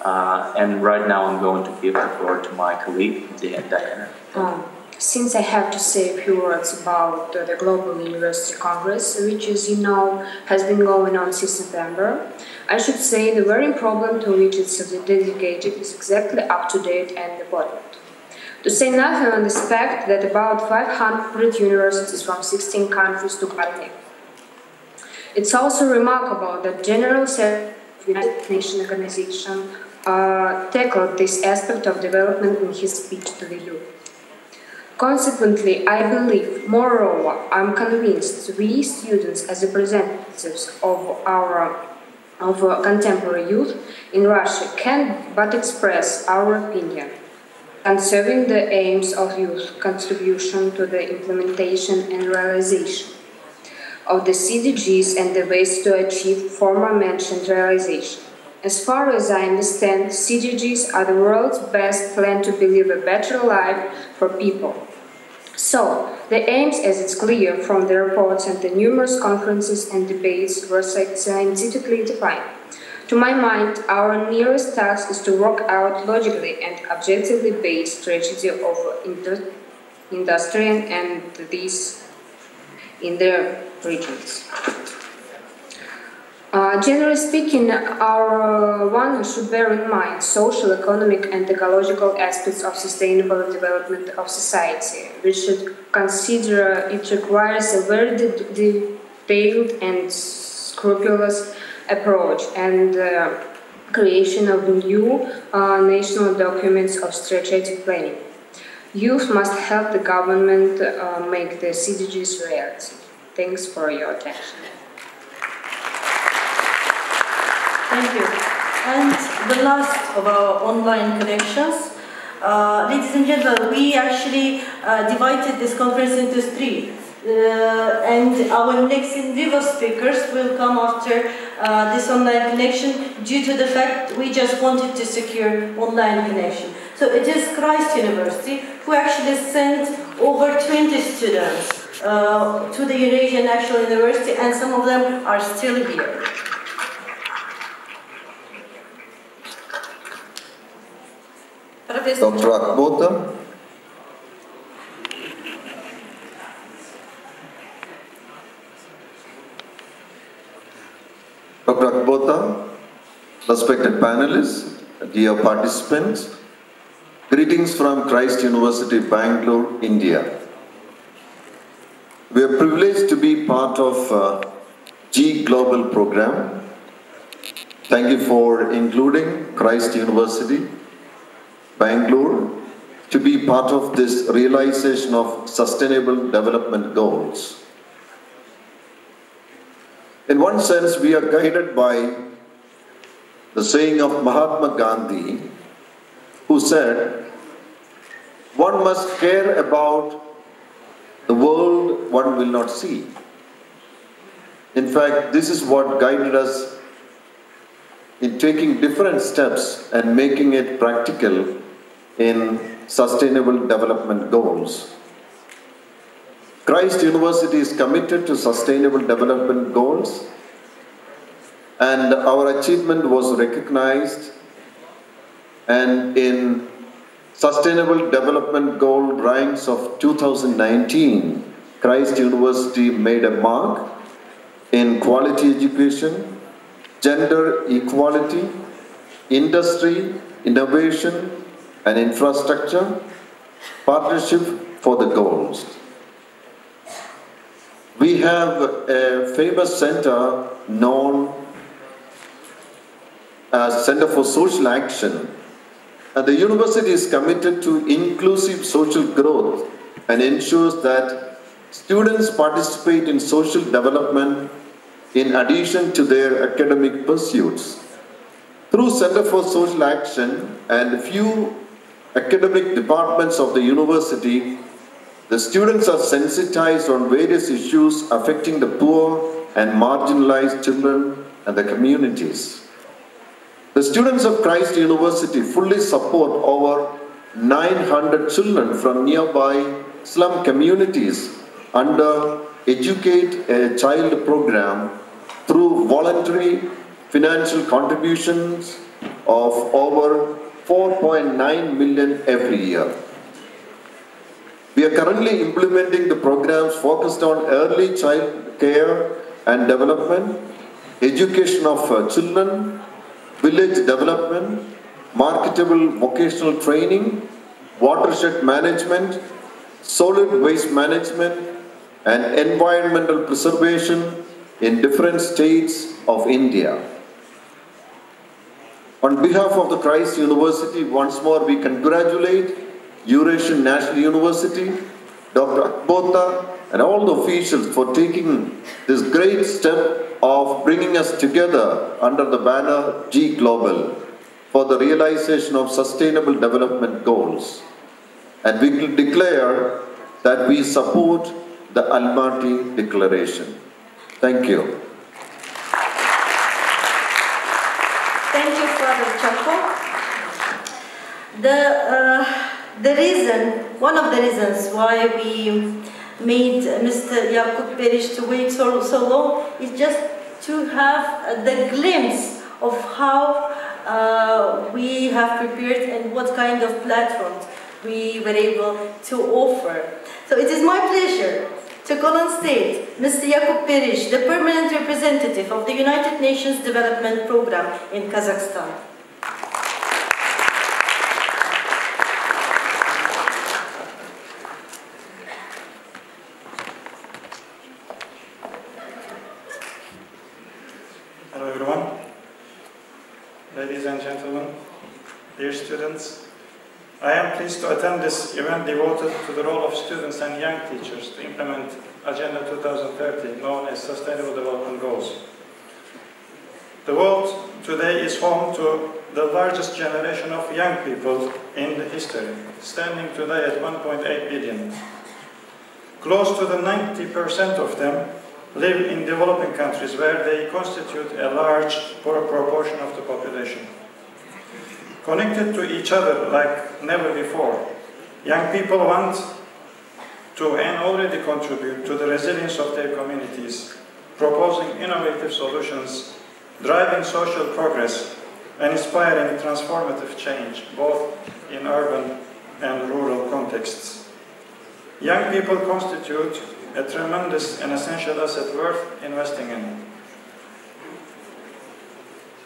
And right now I'm going to give the floor to my colleague, Diana. Since I have to say a few words about the Global University Congress, which, as you know, has been going on since November, I should say the very problem to which it's dedicated is exactly up-to-date and important. To say nothing on the fact that about 500 universities from 16 countries took part in it. It's also remarkable that General Secretary of the United Nations Organization tackled this aspect of development in his speech to the youth. Consequently, I believe, moreover, I'm convinced we students as representatives of contemporary youth in Russia can but express our opinion concerning the aims of youth contribution to the implementation and realization of the CDGs and the ways to achieve former mentioned realization. As far as I understand, CDGs are the world's best plan to live a better life for people. So, the aims, as it's clear from the reports and the numerous conferences and debates, were scientifically defined. To my mind, our nearest task is to work out logically and objectively based strategy of industry and these in their regions. Generally speaking, one should bear in mind social, economic and ecological aspects of sustainable development of society. We should consider it requires a very detailed and scrupulous approach and creation of new national documents of strategic planning. Youth must help the government make the CDGs reality. Thanks for your attention. Thank you. And the last of our online connections. Ladies and gentlemen, we actually divided this conference into three. And our next in vivo speakers will come after this online connection due to the fact we just wanted to secure online connection. So it is Christ University who actually sent over 20 students to the Eurasian National University, and some of them are still here. Dr. Akbota. Dr. Akbota, respected panelists, dear participants, greetings from Christ University, Bangalore, India. We are privileged to be part of G Global program. Thank you for including Christ University, Bangalore, to be part of this realization of Sustainable Development Goals. In one sense, we are guided by the saying of Mahatma Gandhi, who said, one must care about the world one will not see. In fact, this is what guided us in taking different steps and making it practical in Sustainable Development Goals. Christ University is committed to Sustainable Development Goals, and our achievement was recognized, and in Sustainable Development Goal ranks of 2019, Christ University made a mark in quality education, gender equality, industry, innovation, and infrastructure, partnership for the goals. We have a famous center known as Center for Social Action, and the university is committed to inclusive social growth and ensures that students participate in social development in addition to their academic pursuits. Through Center for Social Action and few academic departments of the university, the students are sensitized on various issues affecting the poor and marginalized children and the communities. The students of Christ University fully support over 900 children from nearby slum communities under Educate a Child program through voluntary financial contributions of over 4.9 million every year. We are currently implementing the programs focused on early child care and development, education of children, village development, marketable vocational training, watershed management, solid waste management, and environmental preservation in different states of India. On behalf of the Christ University, once more we congratulate Eurasian National University, Dr. Akbota, and all the officials for taking this great step of bringing us together under the banner G Global for the realization of Sustainable Development Goals. And we will declare that we support the Almaty Declaration. Thank you. Thank you, Father Chapo. One of the reasons why we made Mr. Jakub Perić to wait so long is just to have the glimpse of how we have prepared and what kind of platforms we were able to offer. So it is my pleasure to call on stage Mr. Jakub Perić, the permanent representative of the United Nations Development Program in Kazakhstan. Hello everyone, ladies and gentlemen, dear students. I am pleased to attend this event devoted to the role of students and young teachers to implement Agenda 2030, known as Sustainable Development Goals. The world today is home to the largest generation of young people in the history, standing today at 1.8 billion. Close to the 90% of them live in developing countries where they constitute a large proportion of the population. Connected to each other like never before, young people want to and already contribute to the resilience of their communities, proposing innovative solutions, driving social progress, and inspiring transformative change, both in urban and rural contexts. Young people constitute a tremendous and essential asset worth investing in.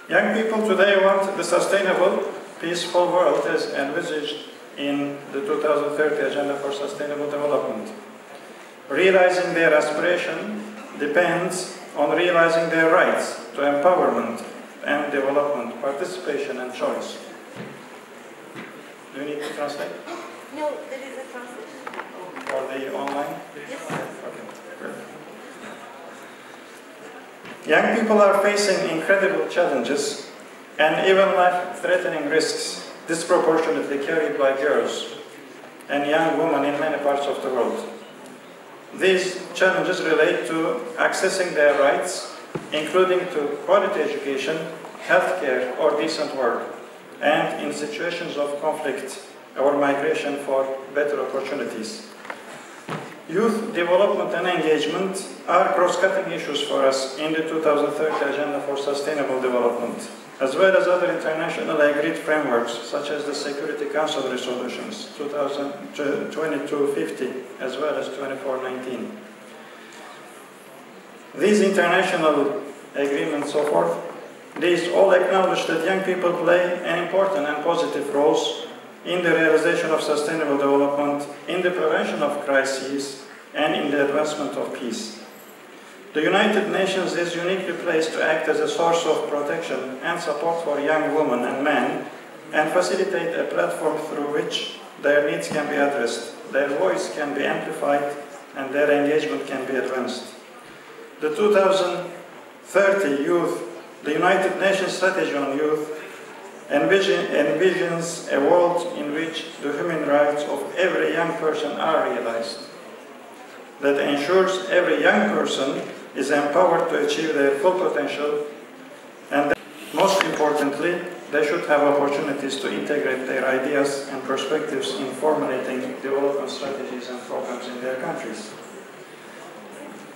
Young people today want the sustainable, peaceful world as envisaged in the 2030 Agenda for Sustainable Development. Realizing their aspiration depends on realizing their rights to empowerment and development, participation and choice. Do you need to translate? No, there is a translation. For the online? Yes. Okay, great. Young people are facing incredible challenges and even life-threatening risks disproportionately carried by girls and young women in many parts of the world. These challenges relate to accessing their rights, including to quality education, healthcare, or decent work, and in situations of conflict or migration for better opportunities. Youth development and engagement are cross-cutting issues for us in the 2030 Agenda for Sustainable Development, as well as other internationally agreed frameworks, such as the Security Council resolutions 2250, as well as 2419. These international agreements, so forth, these all acknowledge that young people play an important and positive roles in the realization of sustainable development, in the prevention of crises, and in the advancement of peace. The United Nations is uniquely placed to act as a source of protection and support for young women and men, and facilitate a platform through which their needs can be addressed, their voice can be amplified, and their engagement can be advanced. The 2030 the United Nations Strategy on Youth envisions a world in which the human rights of every young person are realized, that ensures every young person is empowered to achieve their full potential, and that, most importantly, they should have opportunities to integrate their ideas and perspectives in formulating development strategies and programs in their countries.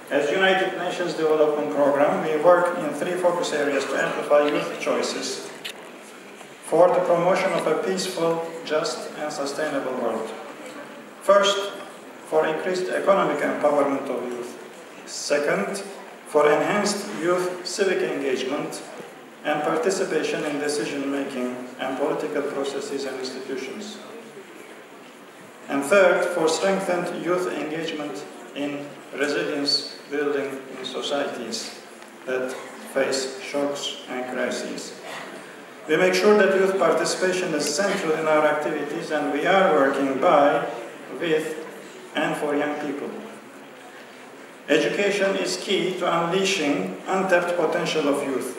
As United Nations Development Programme, we work in 3 focus areas to amplify youth choices for the promotion of a peaceful, just, and sustainable world. First, for increased economic empowerment of youth. Second, for enhanced youth civic engagement and participation in decision-making and political processes and institutions. And third, for strengthened youth engagement in resilience building in societies that face shocks and crises. We make sure that youth participation is central in our activities, and we are working by, with, and for young people. Education is key to unleashing untapped potential of youth.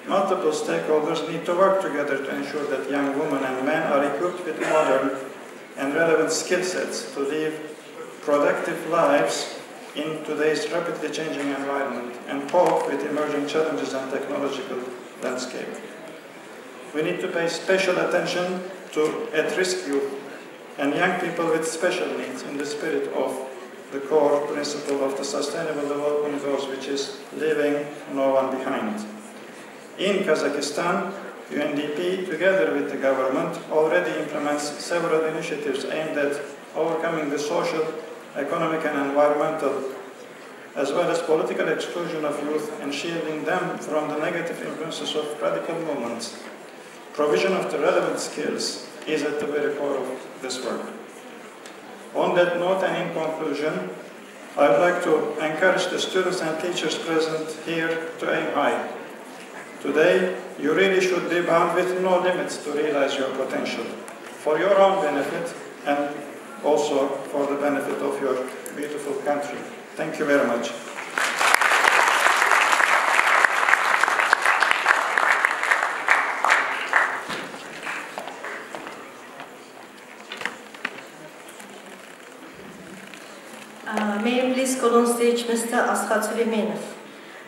Multiple stakeholders need to work together to ensure that young women and men are equipped with modern and relevant skill sets to live productive lives in today's rapidly changing environment and cope with emerging challenges and technological landscape. We need to pay special attention to at-risk youth and young people with special needs in the spirit of the core principle of the Sustainable Development Goals, which is leaving no one behind. In Kazakhstan, UNDP, together with the government, already implements several initiatives aimed at overcoming the social, economic and environmental, as well as political exclusion of youth and shielding them from the negative influences of radical movements. Provision of the relevant skills is at the very core of this work. On that note and in conclusion, I would like to encourage the students and teachers present here to aim high. Today, you really should be bound with no limits to realize your potential, for your own benefit and also for the benefit of your beautiful country. Thank you very much. call on stage Mr. Ashat Suleimanov,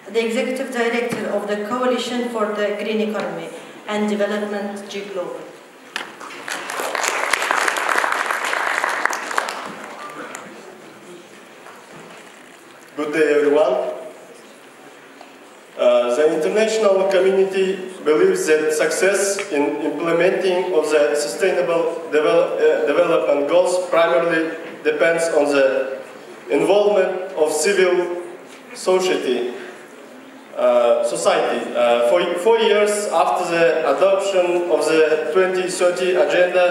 the Executive Director of the Coalition for the Green Economy and Development, G Global. Good day, everyone. The international community believes that success in implementing of the sustainable development goals primarily depends on the involvement of civil society. For 4 years after the adoption of the 2030 agenda,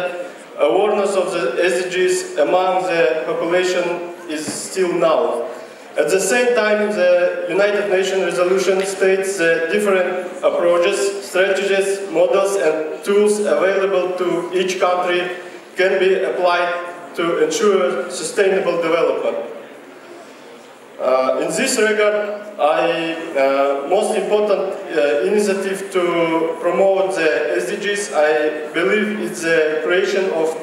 awareness of the SDGs among the population is still null. At the same time, the United Nations resolution states the different approaches, strategies, models and tools available to each country can be applied to ensure sustainable development. In this regard, most important initiative to promote the SDGs, I believe, is the creation of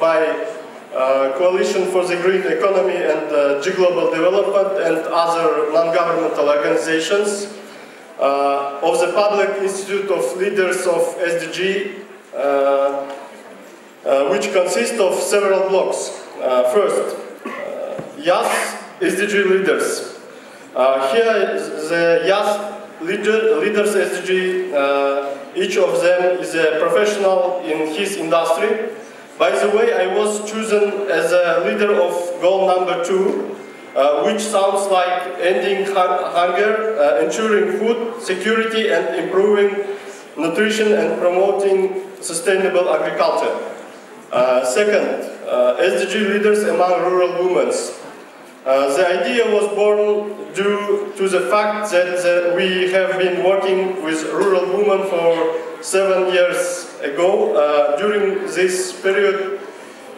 Coalition for the Green Economy and G Global Development and other non-governmental organizations of the Public Institute of Leaders of SDG, which consists of several blocks. First, YAS SDG Leaders. Here, the YAS Leaders SDG, each of them is a professional in his industry. By the way, I was chosen as a leader of goal number 2, which sounds like ending hunger, ensuring food security and improving nutrition and promoting sustainable agriculture. Second, SDG leaders among rural women. The idea was born due to the fact that we have been working with rural women for 7 years ago. During this period,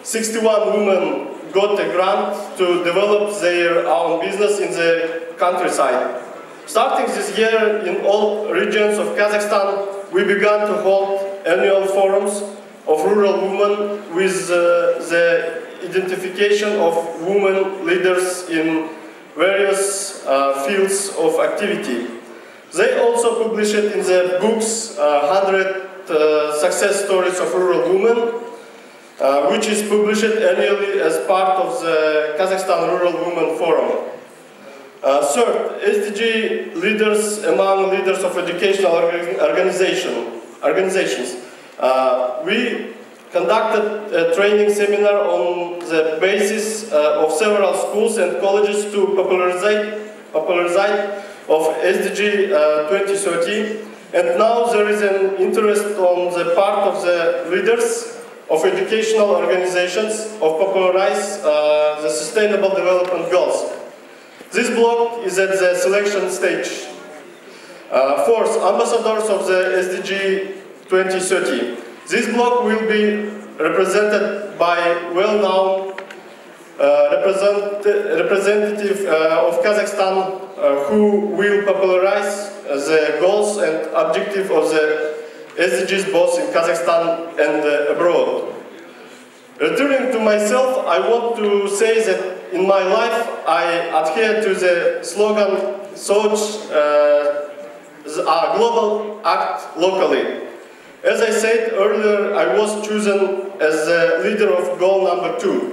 61 women got a grant to develop their own business in the countryside. Starting this year, in all regions of Kazakhstan, we began to hold annual forums of rural women with the identification of women leaders in various fields of activity. They also published in the books 100 success stories of rural women, which is published annually as part of the Kazakhstan Rural Women Forum. Third, SDG leaders among leaders of educational organizations. We conducted a training seminar on the basis of several schools and colleges to popularize of SDG 2030, and now there is an interest on the part of the leaders of educational organizations of popularize the Sustainable Development Goals. This block is at the selection stage. Fourth, ambassadors of the SDG 2030. This block will be represented by well-known representative of Kazakhstan who will popularize the goals and objectives of the SDGs both in Kazakhstan and abroad. Returning to myself, I want to say that in my life I adhere to the slogan, "Thoughts are global, act locally." As I said earlier, I was chosen as the leader of goal number 2.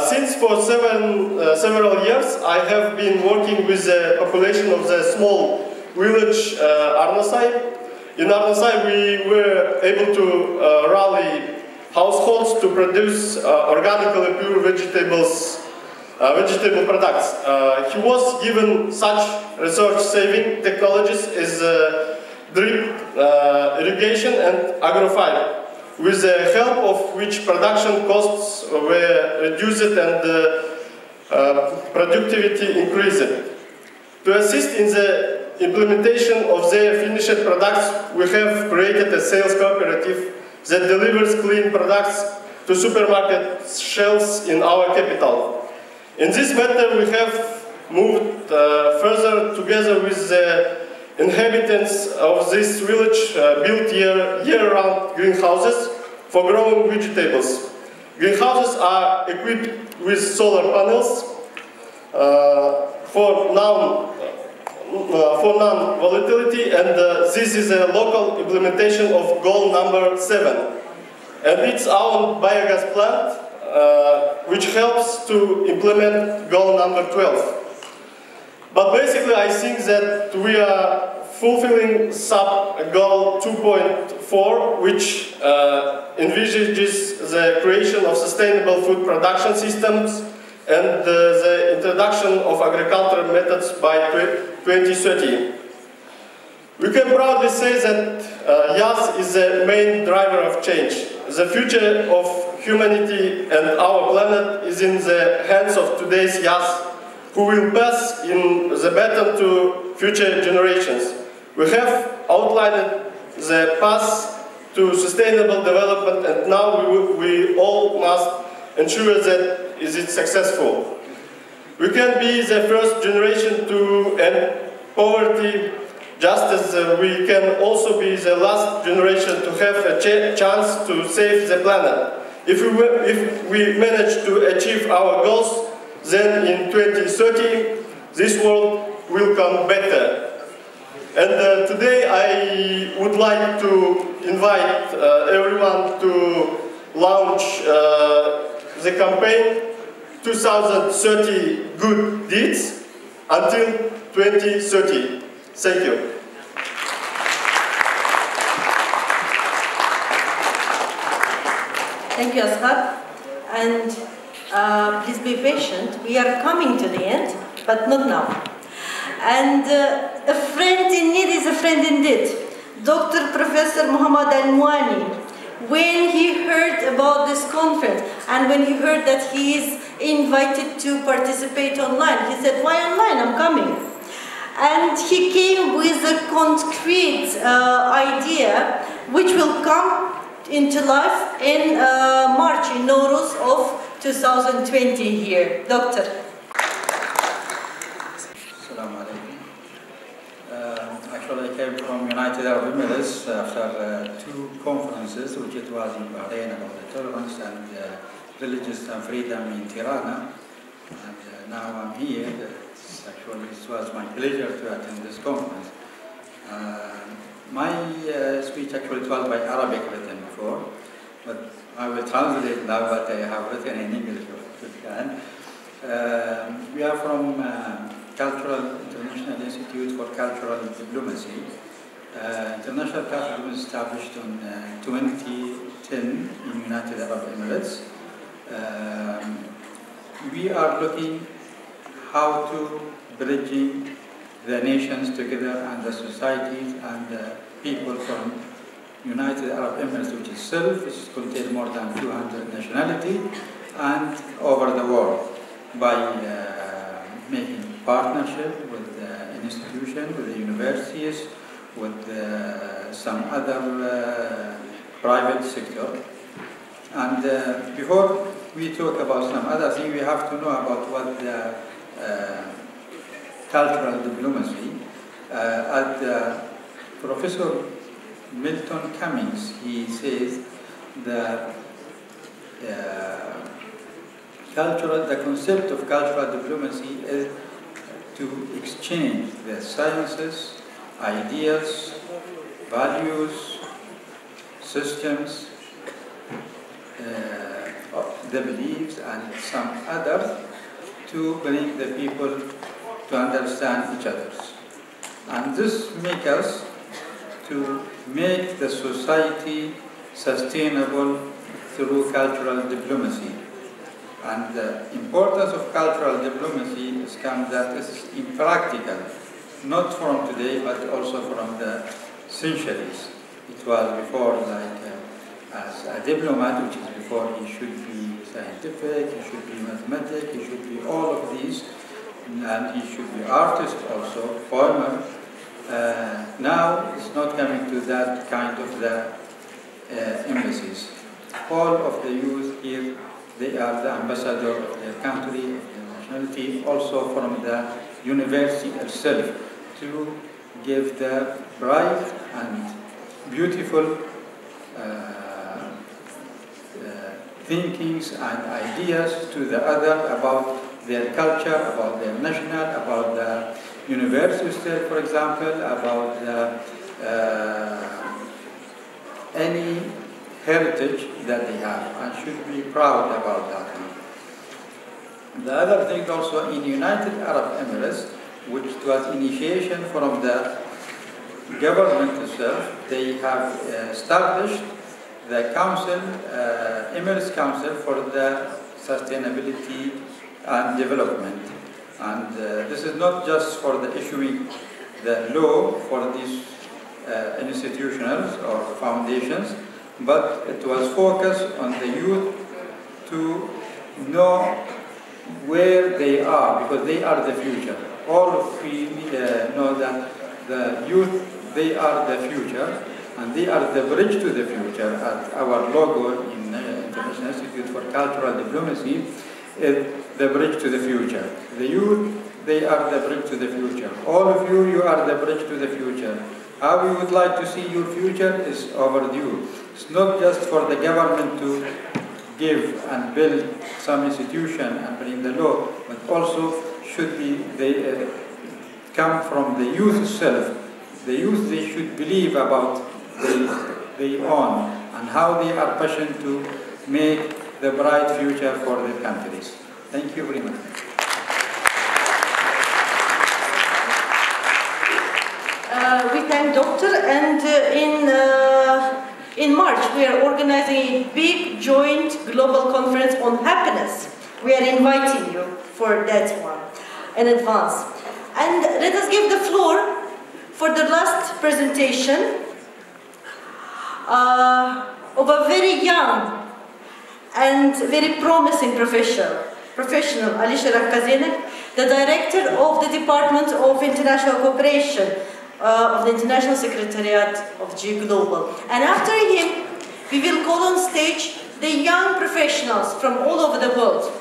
Since for several years, I have been working with the population of the small village Arnasai. In Arnasai, we were able to rally households to produce organically pure vegetable products. He was given such resource-saving technologies as drip irrigation and agrofiber, with the help of which production costs were reduced and productivity increased. To assist in the implementation of their finished products, we have created a sales cooperative that delivers clean products to supermarket shelves in our capital. In this matter, we have moved further together with the inhabitants of this village, built year-round greenhouses for growing vegetables. Greenhouses are equipped with solar panels. for non-volatility, and this is a local implementation of goal number 7. And it's our biogas plant, which helps to implement goal number 12. But basically, I think that we are fulfilling sub-goal 2.4, which envisages the creation of sustainable food production systems and the introduction of agricultural methods by 2030. We can proudly say that YAS is the main driver of change. The future of humanity and our planet is in the hands of today's YAS, who will pass in the baton to future generations. We have outlined the path to sustainable development, and now we all must ensure that it is successful. We can be the first generation to end poverty, just as we can also be the last generation to have a chance to save the planet. If we manage to achieve our goals, then in 2030, this world will come better. And today I would like to invite everyone to launch the campaign 2030 Good Deeds until 2030. Thank you. Thank you, Asghar. And please be patient. We are coming to the end, but not now. And a friend in need is a friend indeed. Dr. Professor Muhammad Al-Muani, when he heard about this conference and when he heard that he is invited to participate online, he said, "Why online? I'm coming." And he came with a concrete idea which will come into life in March, in Nowruz of 2020 here. Doctor. Assalamu alaikum. Actually, I came from United Arab Emirates after 2 conferences, which it was in Bahrain about the tolerance and religious and freedom in Tirana. And now I'm here. Actually, it was my pleasure to attend this conference. My speech actually was by Arabic written before, but I will translate now what I have written in English if you can. We are from Cultural International Institute for Cultural Diplomacy. International Cultural Diplomacy established in 2010 in United Arab Emirates. We are looking how to bridging the nations together and the societies and the people from United Arab Emirates, which itself contains more than 200 nationalities, and over the world by making partnership with the institutions, with the universities, with some other private sector. And before we talk about some other things, we have to know about what the cultural diplomacy. Professor Milton Cummings, he says that the concept of cultural diplomacy is to exchange the sciences, ideas, values, systems, the beliefs, and some others to bring the people to understand each other. And this makes us to make the society sustainable through cultural diplomacy. And the importance of cultural diplomacy is that is impractical, not from today, but also from the centuries. It was before, like, as a diplomat, which is before he should be scientific, he should be mathematic, he should be all of these, and he should be artist also, poemer. Now it's not coming to that kind of the embassies. All of the youth here, they are the ambassador of their country, of their nationality, also from the university itself, to give the bright and beautiful thinkings and ideas to the other about their culture, about their national, about the university itself, for example, about any heritage that they have, and should be proud about that. The other thing also in United Arab Emirates, which was initiation from the government itself, they have established the council, Emirates Council for the Sustainability and Development. And this is not just for the issuing the law for these institutions or foundations, but it was focused on the youth to know where they are, because they are the future. All of we know that the youth, they are the future, and they are the bridge to the future. As our logo in International Institute for Cultural Diplomacy is the bridge to the future. The youth, they are the bridge to the future. All of you, you are the bridge to the future. How we would like to see your future is overdue. It's not just for the government to give and build some institution and bring the law, but also should be they come from the youth itself. The youth, they should believe about their own and how they are passionate to make the bright future for their countries. Thank you very much. We thank Doctor, and in March we are organizing a big joint global conference on happiness. We are inviting you for that one in advance. And let us give the floor for the last presentation of a very young and very promising professional, Alisher Akazenek, the Director of the Department of International Cooperation of the International Secretariat of G Global. And after him, we will call on stage the young professionals from all over the world.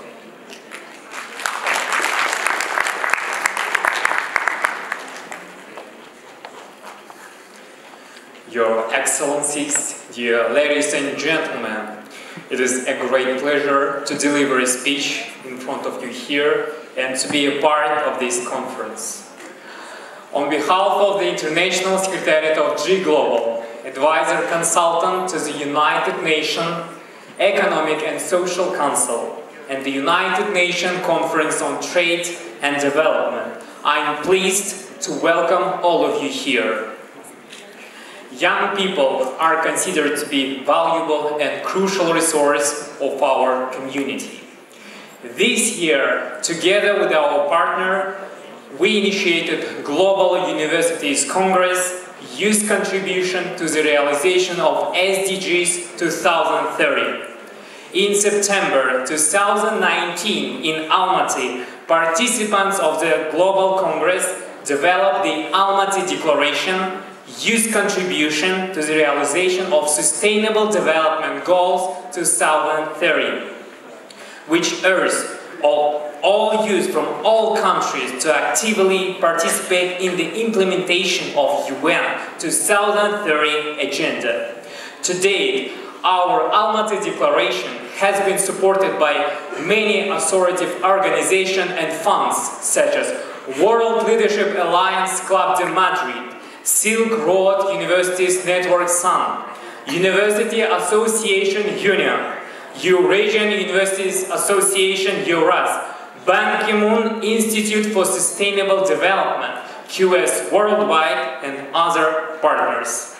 Your Excellencies, dear ladies and gentlemen, it is a great pleasure to deliver a speech in front of you here and to be a part of this conference. On behalf of the International Secretariat of G Global, advisor consultant to the United Nations Economic and Social Council and the United Nations Conference on Trade and Development, I am pleased to welcome all of you here. Young people are considered to be valuable and crucial resource of our community. This year, together with our partner, we initiated Global Universities Congress, Youth Contribution to the Realization of SDGs 2030. In September 2019, in Almaty, participants of the Global Congress developed the Almaty Declaration, Youth Contribution to the Realization of Sustainable Development Goals 2030, which urges all youth from all countries to actively participate in the implementation of UN 2030 agenda. To date, our Almaty Declaration has been supported by many authoritative organizations and funds such as World Leadership Alliance Club de Madrid, Silk Road Universities Network Sun, University Association Union, Eurasian Universities Association EURAS, Ban Ki-moon Institute for Sustainable Development, QS Worldwide, and other partners.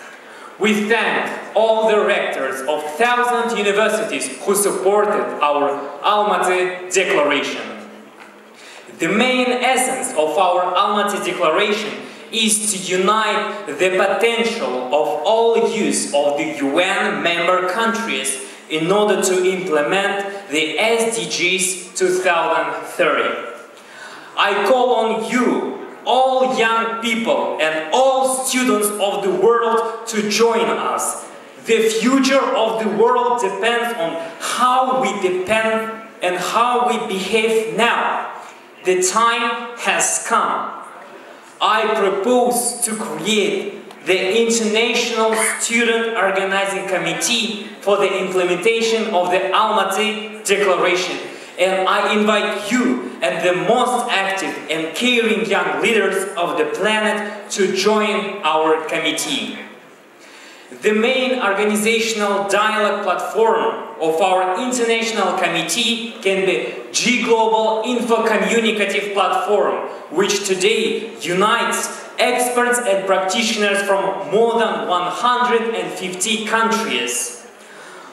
We thank all the rectors of 1,000 universities who supported our Almaty Declaration. The main essence of our Almaty Declaration is to unite the potential of all youth of the UN member countries in order to implement the SDGs 2030. I call on you, all young people and all students of the world, to join us. The future of the world depends on how we depend and how we behave now. The time has come. I propose to create the International Student Organizing Committee for the implementation of the Almaty Declaration. and I invite you and the most active and caring young leaders of the planet to join our committee. The main organizational dialogue platform of our international committee can be G-Global Info-Communicative Platform, which today unites experts and practitioners from more than 150 countries.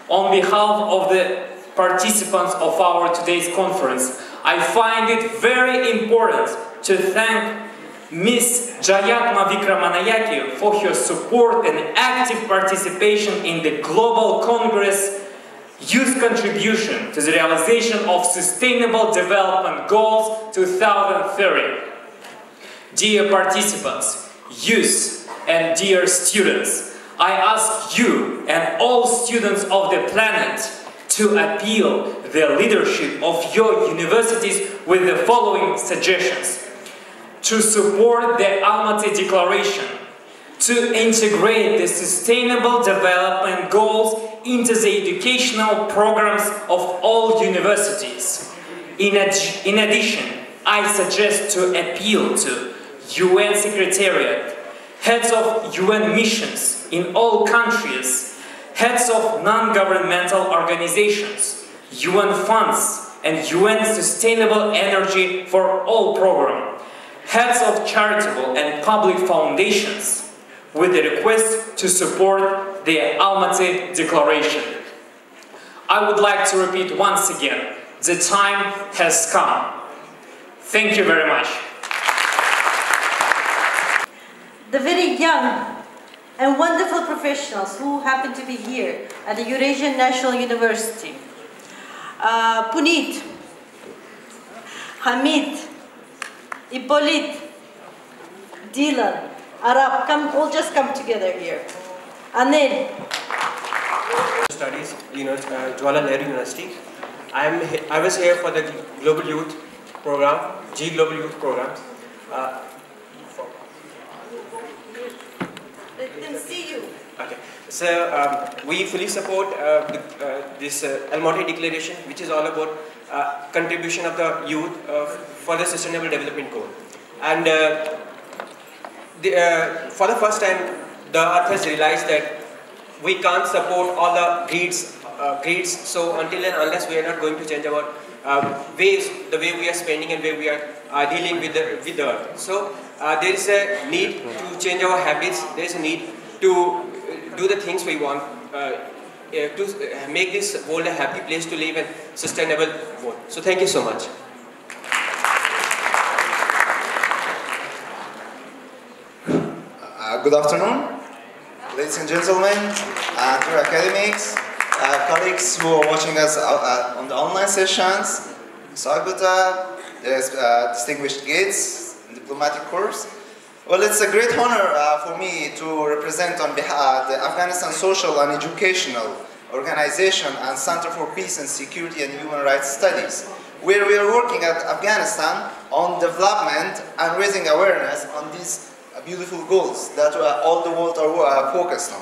On behalf of the participants of our today's conference, I find it very important to thank Ms. Jayatma Vikramanayake for her support and active participation in the Global Congress Youth Contribution to the Realization of Sustainable Development Goals 2030. Dear participants, youth, and dear students, I ask you and all students of the planet to appeal the leadership of your universities with the following suggestions. To support the Almaty Declaration, to integrate the Sustainable Development Goals into the educational programs of all universities. In addition, I suggest to appeal to UN Secretariat, heads of UN missions in all countries, heads of non-governmental organizations, UN funds, and UN Sustainable Energy for All program, heads of charitable and public foundations, with the request to support the Almaty Declaration. I would like to repeat once again, the time has come. Thank you very much. The very young and wonderful professionals who happen to be here at the Eurasian National University. Puneet, Hamid, Hippolyte, Dylan, Arab, all just come together here. Anil. Studies, Jawaharlal Nehru University. I was here for the Global Youth Program, G Global Youth Program. Let them see you. Okay. So we fully support this Almaty Declaration, which is all about contribution of the youth for the Sustainable Development Goal. And for the first time, the Earth has realized that we can't support all the greeds. So until and unless we are not going to change our ways, the way we are spending and way we are dealing with the Earth. So there is a need to change our habits. There is a need to do the things we want to make this world a happy place to live and sustainable world. So thank you so much. Good afternoon, ladies and gentlemen, dear academics, colleagues who are watching us on the online sessions, Sagota, distinguished guests, diplomatic corps. Well, it's a great honor for me to represent on behalf of the Afghanistan Social and Educational Organization and Center for Peace and Security and Human Rights Studies, where we are working at Afghanistan on development and raising awareness on these beautiful goals that all the world are focused on.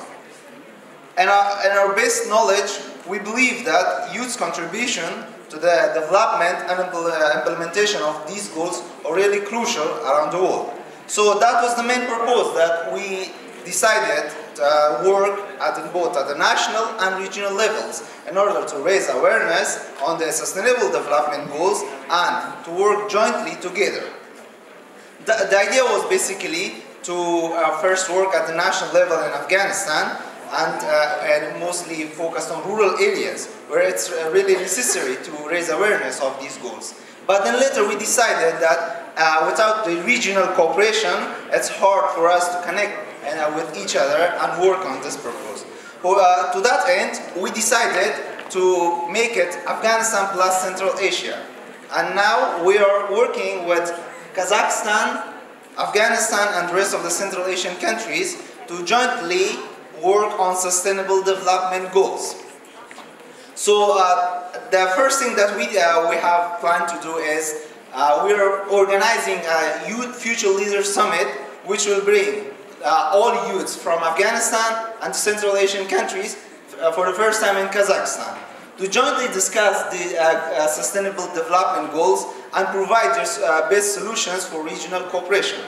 And in our best knowledge, we believe that youth's contribution to the development and implementation of these goals are really crucial around the world. So that was the main purpose that we decided to work both at the national and regional levels in order to raise awareness on the sustainable development goals and to work jointly together. The idea was basically to first work at the national level in Afghanistan and mostly focused on rural areas where it's really necessary to raise awareness of these goals. But then later we decided that without the regional cooperation, it's hard for us to connect with each other and work on this purpose. To that end, we decided to make it Afghanistan plus Central Asia. And now we are working with Kazakhstan, Afghanistan and the rest of the Central Asian countries to jointly work on sustainable development goals. So the first thing that we have planned to do is we are organizing a Youth Future Leaders Summit, which will bring all youths from Afghanistan and Central Asian countries for the first time in Kazakhstan. to jointly discuss the sustainable development goals and provide best solutions for regional cooperation.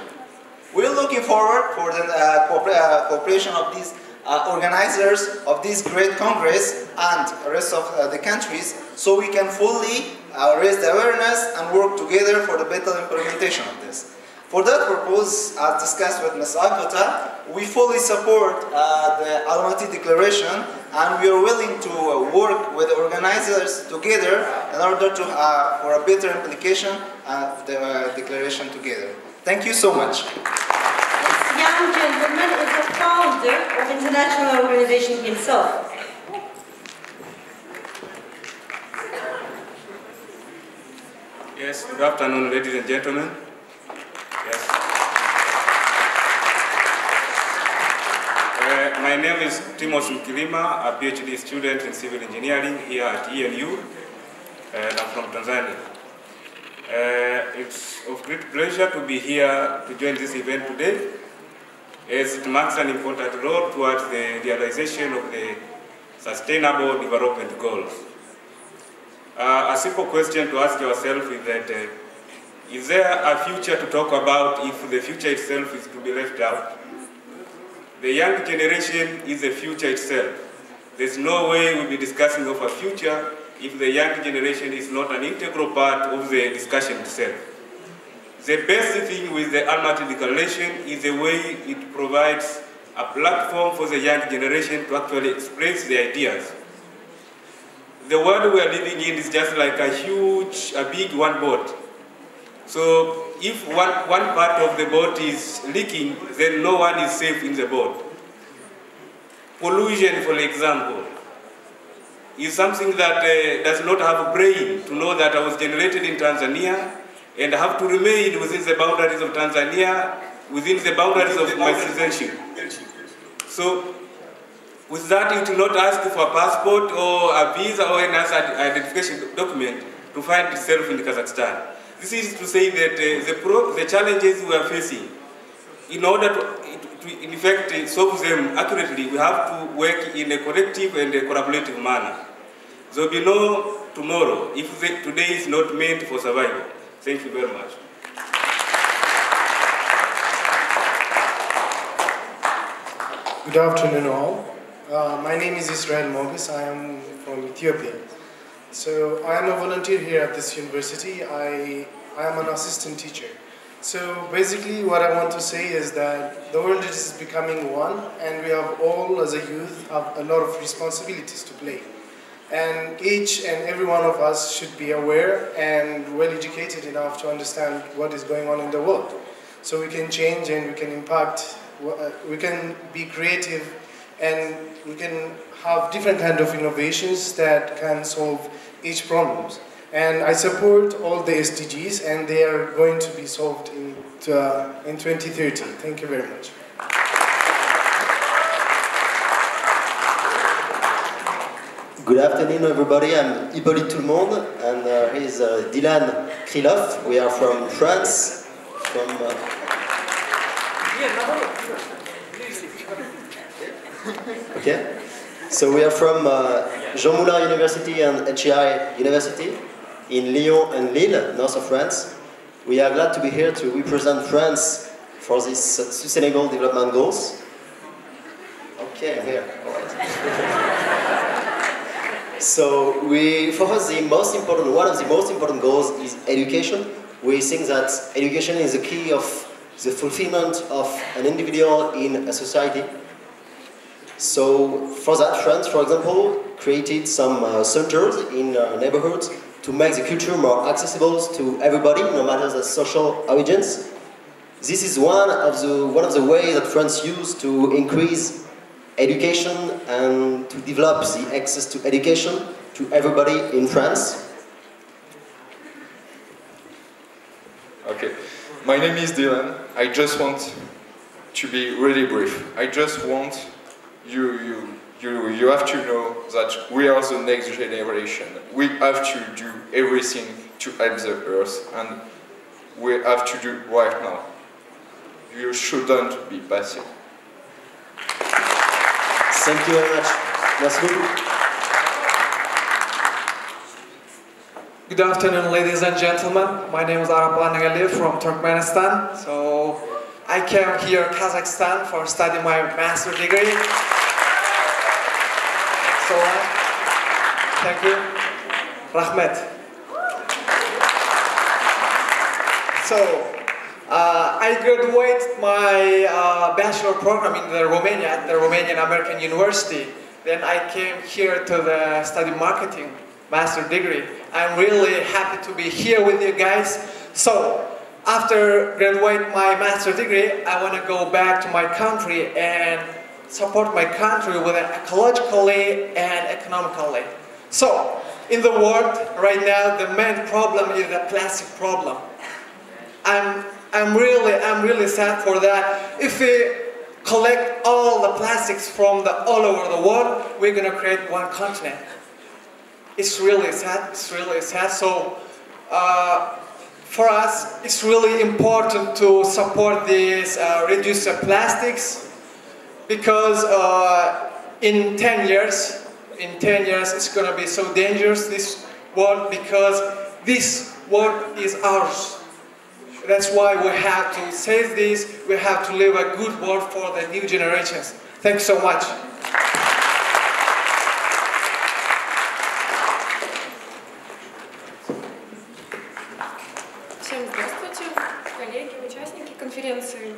We're looking forward for the cooperation of these organizers of this great Congress and the rest of the countries, so we can fully raise the awareness and work together for the better implementation of this. For that purpose, as discussed with Ms. Akota, we fully support the Almaty Declaration, and we are willing to work with the organizers together in order to for a better implication of the declaration together. Thank you so much. This young gentleman is the founder of international organization himself. Yes, good afternoon, ladies and gentlemen. Yes. My name is Timothy Mkilima, a PhD student in civil engineering here at ENU, and I'm from Tanzania. It's of great pleasure to be here to join this event today, as it marks an important role towards the realization of the Sustainable Development Goals. A simple question to ask yourself is that, is there a future to talk about if the future itself is to be left out? The young generation is the future itself. There's no way we'll be discussing of a future if the young generation is not an integral part of the discussion itself. The best thing with the Almaty Declaration is the way it provides a platform for the young generation to actually express their ideas. The world we are living in is just like a big one boat. So if one part of the boat is leaking, then no one is safe in the boat. Pollution, for example, is something that does not have a brain to know that I was generated in Tanzania and I have to remain within the boundaries of Tanzania, within the boundaries of my citizenship. So with that, it will not ask for a passport or a visa or any identification document to find itself in Kazakhstan. This is to say that the challenges we are facing, in order to in effect solve them accurately, we have to work in a collective and a collaborative manner. There will be no tomorrow if today is not meant for survival. Thank you very much. Good afternoon all. My name is Israel Mogis. I am from Ethiopia. So I am a volunteer here at this university. I am an assistant teacher. So basically what I want to say is that the world is becoming one, and we have all as a youth have a lot of responsibilities to play. And each and every one of us should be aware and well educated enough to understand what is going on in the world. So we can change and we can impact, we can be creative, and we can have different kind of innovations that can solve each problem. And I support all the SDGs, and they are going to be solved in 2030. Thank you very much. Good afternoon, everybody. I'm Hippolyte Tout le Monde, and here is Dylan Krylov. We are from France. Okay. So we are from Jean Moulin University and HEI University in Lyon and Lille, north of France. We are glad to be here to represent France for these Sustainable Development Goals. Okay, I'm here. All right. So for us, one of the most important goals is education. We think that education is the key of the fulfillment of an individual in a society. So for that, France, for example, created some centers in neighborhoods to make the culture more accessible to everybody, no matter the social origins. This is one of the ways that France used to increase education and to develop the access to education to everybody in France. Okay, my name is Dylan. I just want to be really brief. I just want you have to know that we are the next generation. We have to do everything to help the earth, and we have to do it right now. You shouldn't be passive. Thank you very much. Merci beaucoup. Good afternoon, ladies and gentlemen. My name is Araplan Nagali from Turkmenistan. So I came here Kazakhstan for studying my master degree. Excellent. Thank you. Rahmet. So I graduated my bachelor program in Romania at the Romanian American University. Then I came here to study marketing master degree. I'm really happy to be here with you guys. So after graduating my master degree, I want to go back to my country and support my country with it ecologically and economically. So in the world right now, the main problem is the plastic problem. I'm really sad for that. If we collect all the plastics from all over the world, we're gonna create one continent. It's really sad, So for us, it's really important to support this reduce the plastics, because in 10 years, it's gonna be so dangerous, this world, because this world is ours. That's why we have to save this, we have to leave a good world for the new generations. Thanks so much. Всем здравствуйте, коллеги, участники конференции.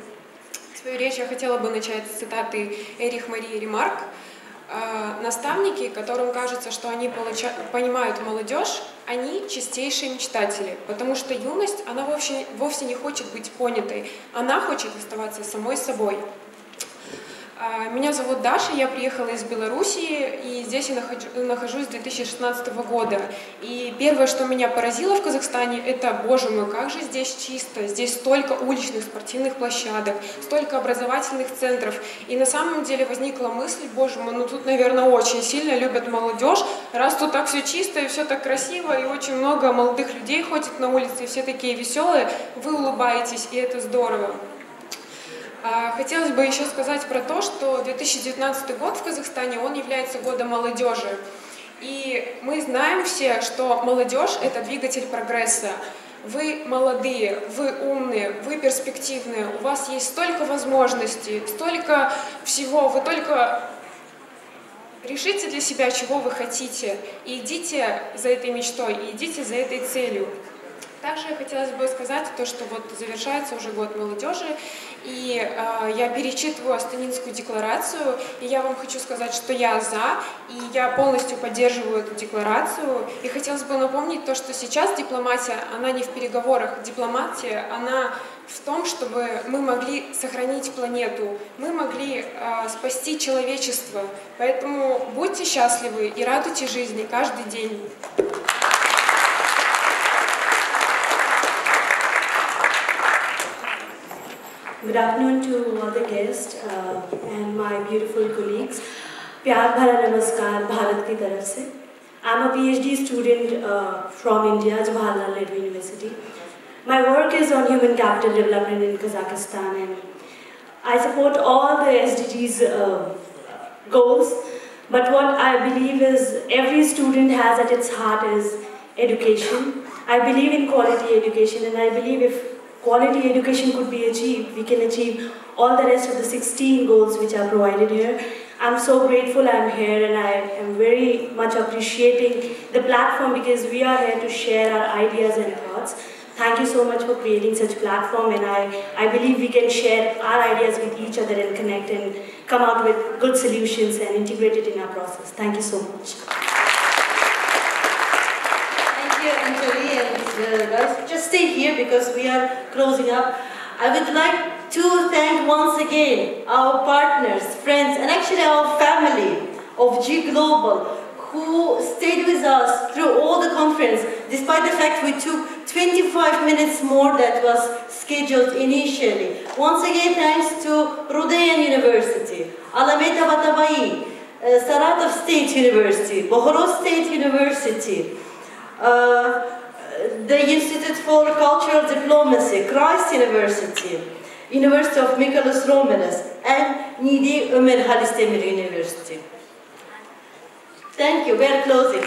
Свою речь я хотела бы начать с цитаты Эрих Марии Ремарк. Наставники, которым кажется, что они понимают молодежь, они чистейшие мечтатели, потому что юность, она вовсе не хочет быть понятой, она хочет оставаться самой собой. Меня зовут Даша, я приехала из Белоруссии, и здесь я нахожусь с 2016 года. И первое, что меня поразило в Казахстане, это, боже мой, как же здесь чисто, здесь столько уличных спортивных площадок, столько образовательных центров. И на самом деле возникла мысль, боже мой, ну тут, наверное, очень сильно любят молодежь, раз тут так все чисто и все так красиво, и очень много молодых людей ходит на улице, и все такие веселые, вы улыбаетесь, и это здорово. Хотелось бы еще сказать про то, что 2019 год в Казахстане, он является годом молодежи. И мы знаем все, что молодежь – это двигатель прогресса. Вы молодые, вы умные, вы перспективные, у вас есть столько возможностей, столько всего, вы только решите для себя, чего вы хотите, и идите за этой мечтой, и идите за этой целью. Также хотелось бы сказать то, что вот завершается уже год молодежи, и я перечитываю Астанинскую декларацию, и я вам хочу сказать, что я за, и я полностью поддерживаю эту декларацию. И хотелось бы напомнить то, что сейчас дипломатия, она не в переговорах, дипломатия, она в том, чтобы мы могли сохранить планету, мы могли спасти человечество. Поэтому будьте счастливы и радуйте жизни каждый день. Good afternoon to all the guests and my beautiful colleagues. प्यार भरा नमस्कार भारत की तरफ से. I'm a PhD student from India, Jawaharlal Nehru University. My work is on human capital development in Kazakhstan, and I support all the SDGs goals. But what I believe is every student has at its heart is education. I believe in quality education, and I believe if quality education could be achieved, we can achieve all the rest of the 16 goals which are provided here. I'm so grateful I'm here, and I am very much appreciating the platform because we are here to share our ideas and thoughts. Thank you so much for creating such a platform, and I believe we can share our ideas with each other and connect and come out with good solutions and integrate it in our process. Thank you so much. Guys, just stay here because we are closing up. I would like to thank once again our partners, friends, and actually our family of G Global who stayed with us through all the conference, despite the fact we took 25 minutes more than was scheduled initially. Once again, thanks to Rudayan University, Alameda Batabai, Saratov State University, Bohorod State University, the Institute for Cultural Diplomacy, Christ University, University of Michaelis Romanes, and Nidi Ömer Halis Demir University. Thank you. We are closing.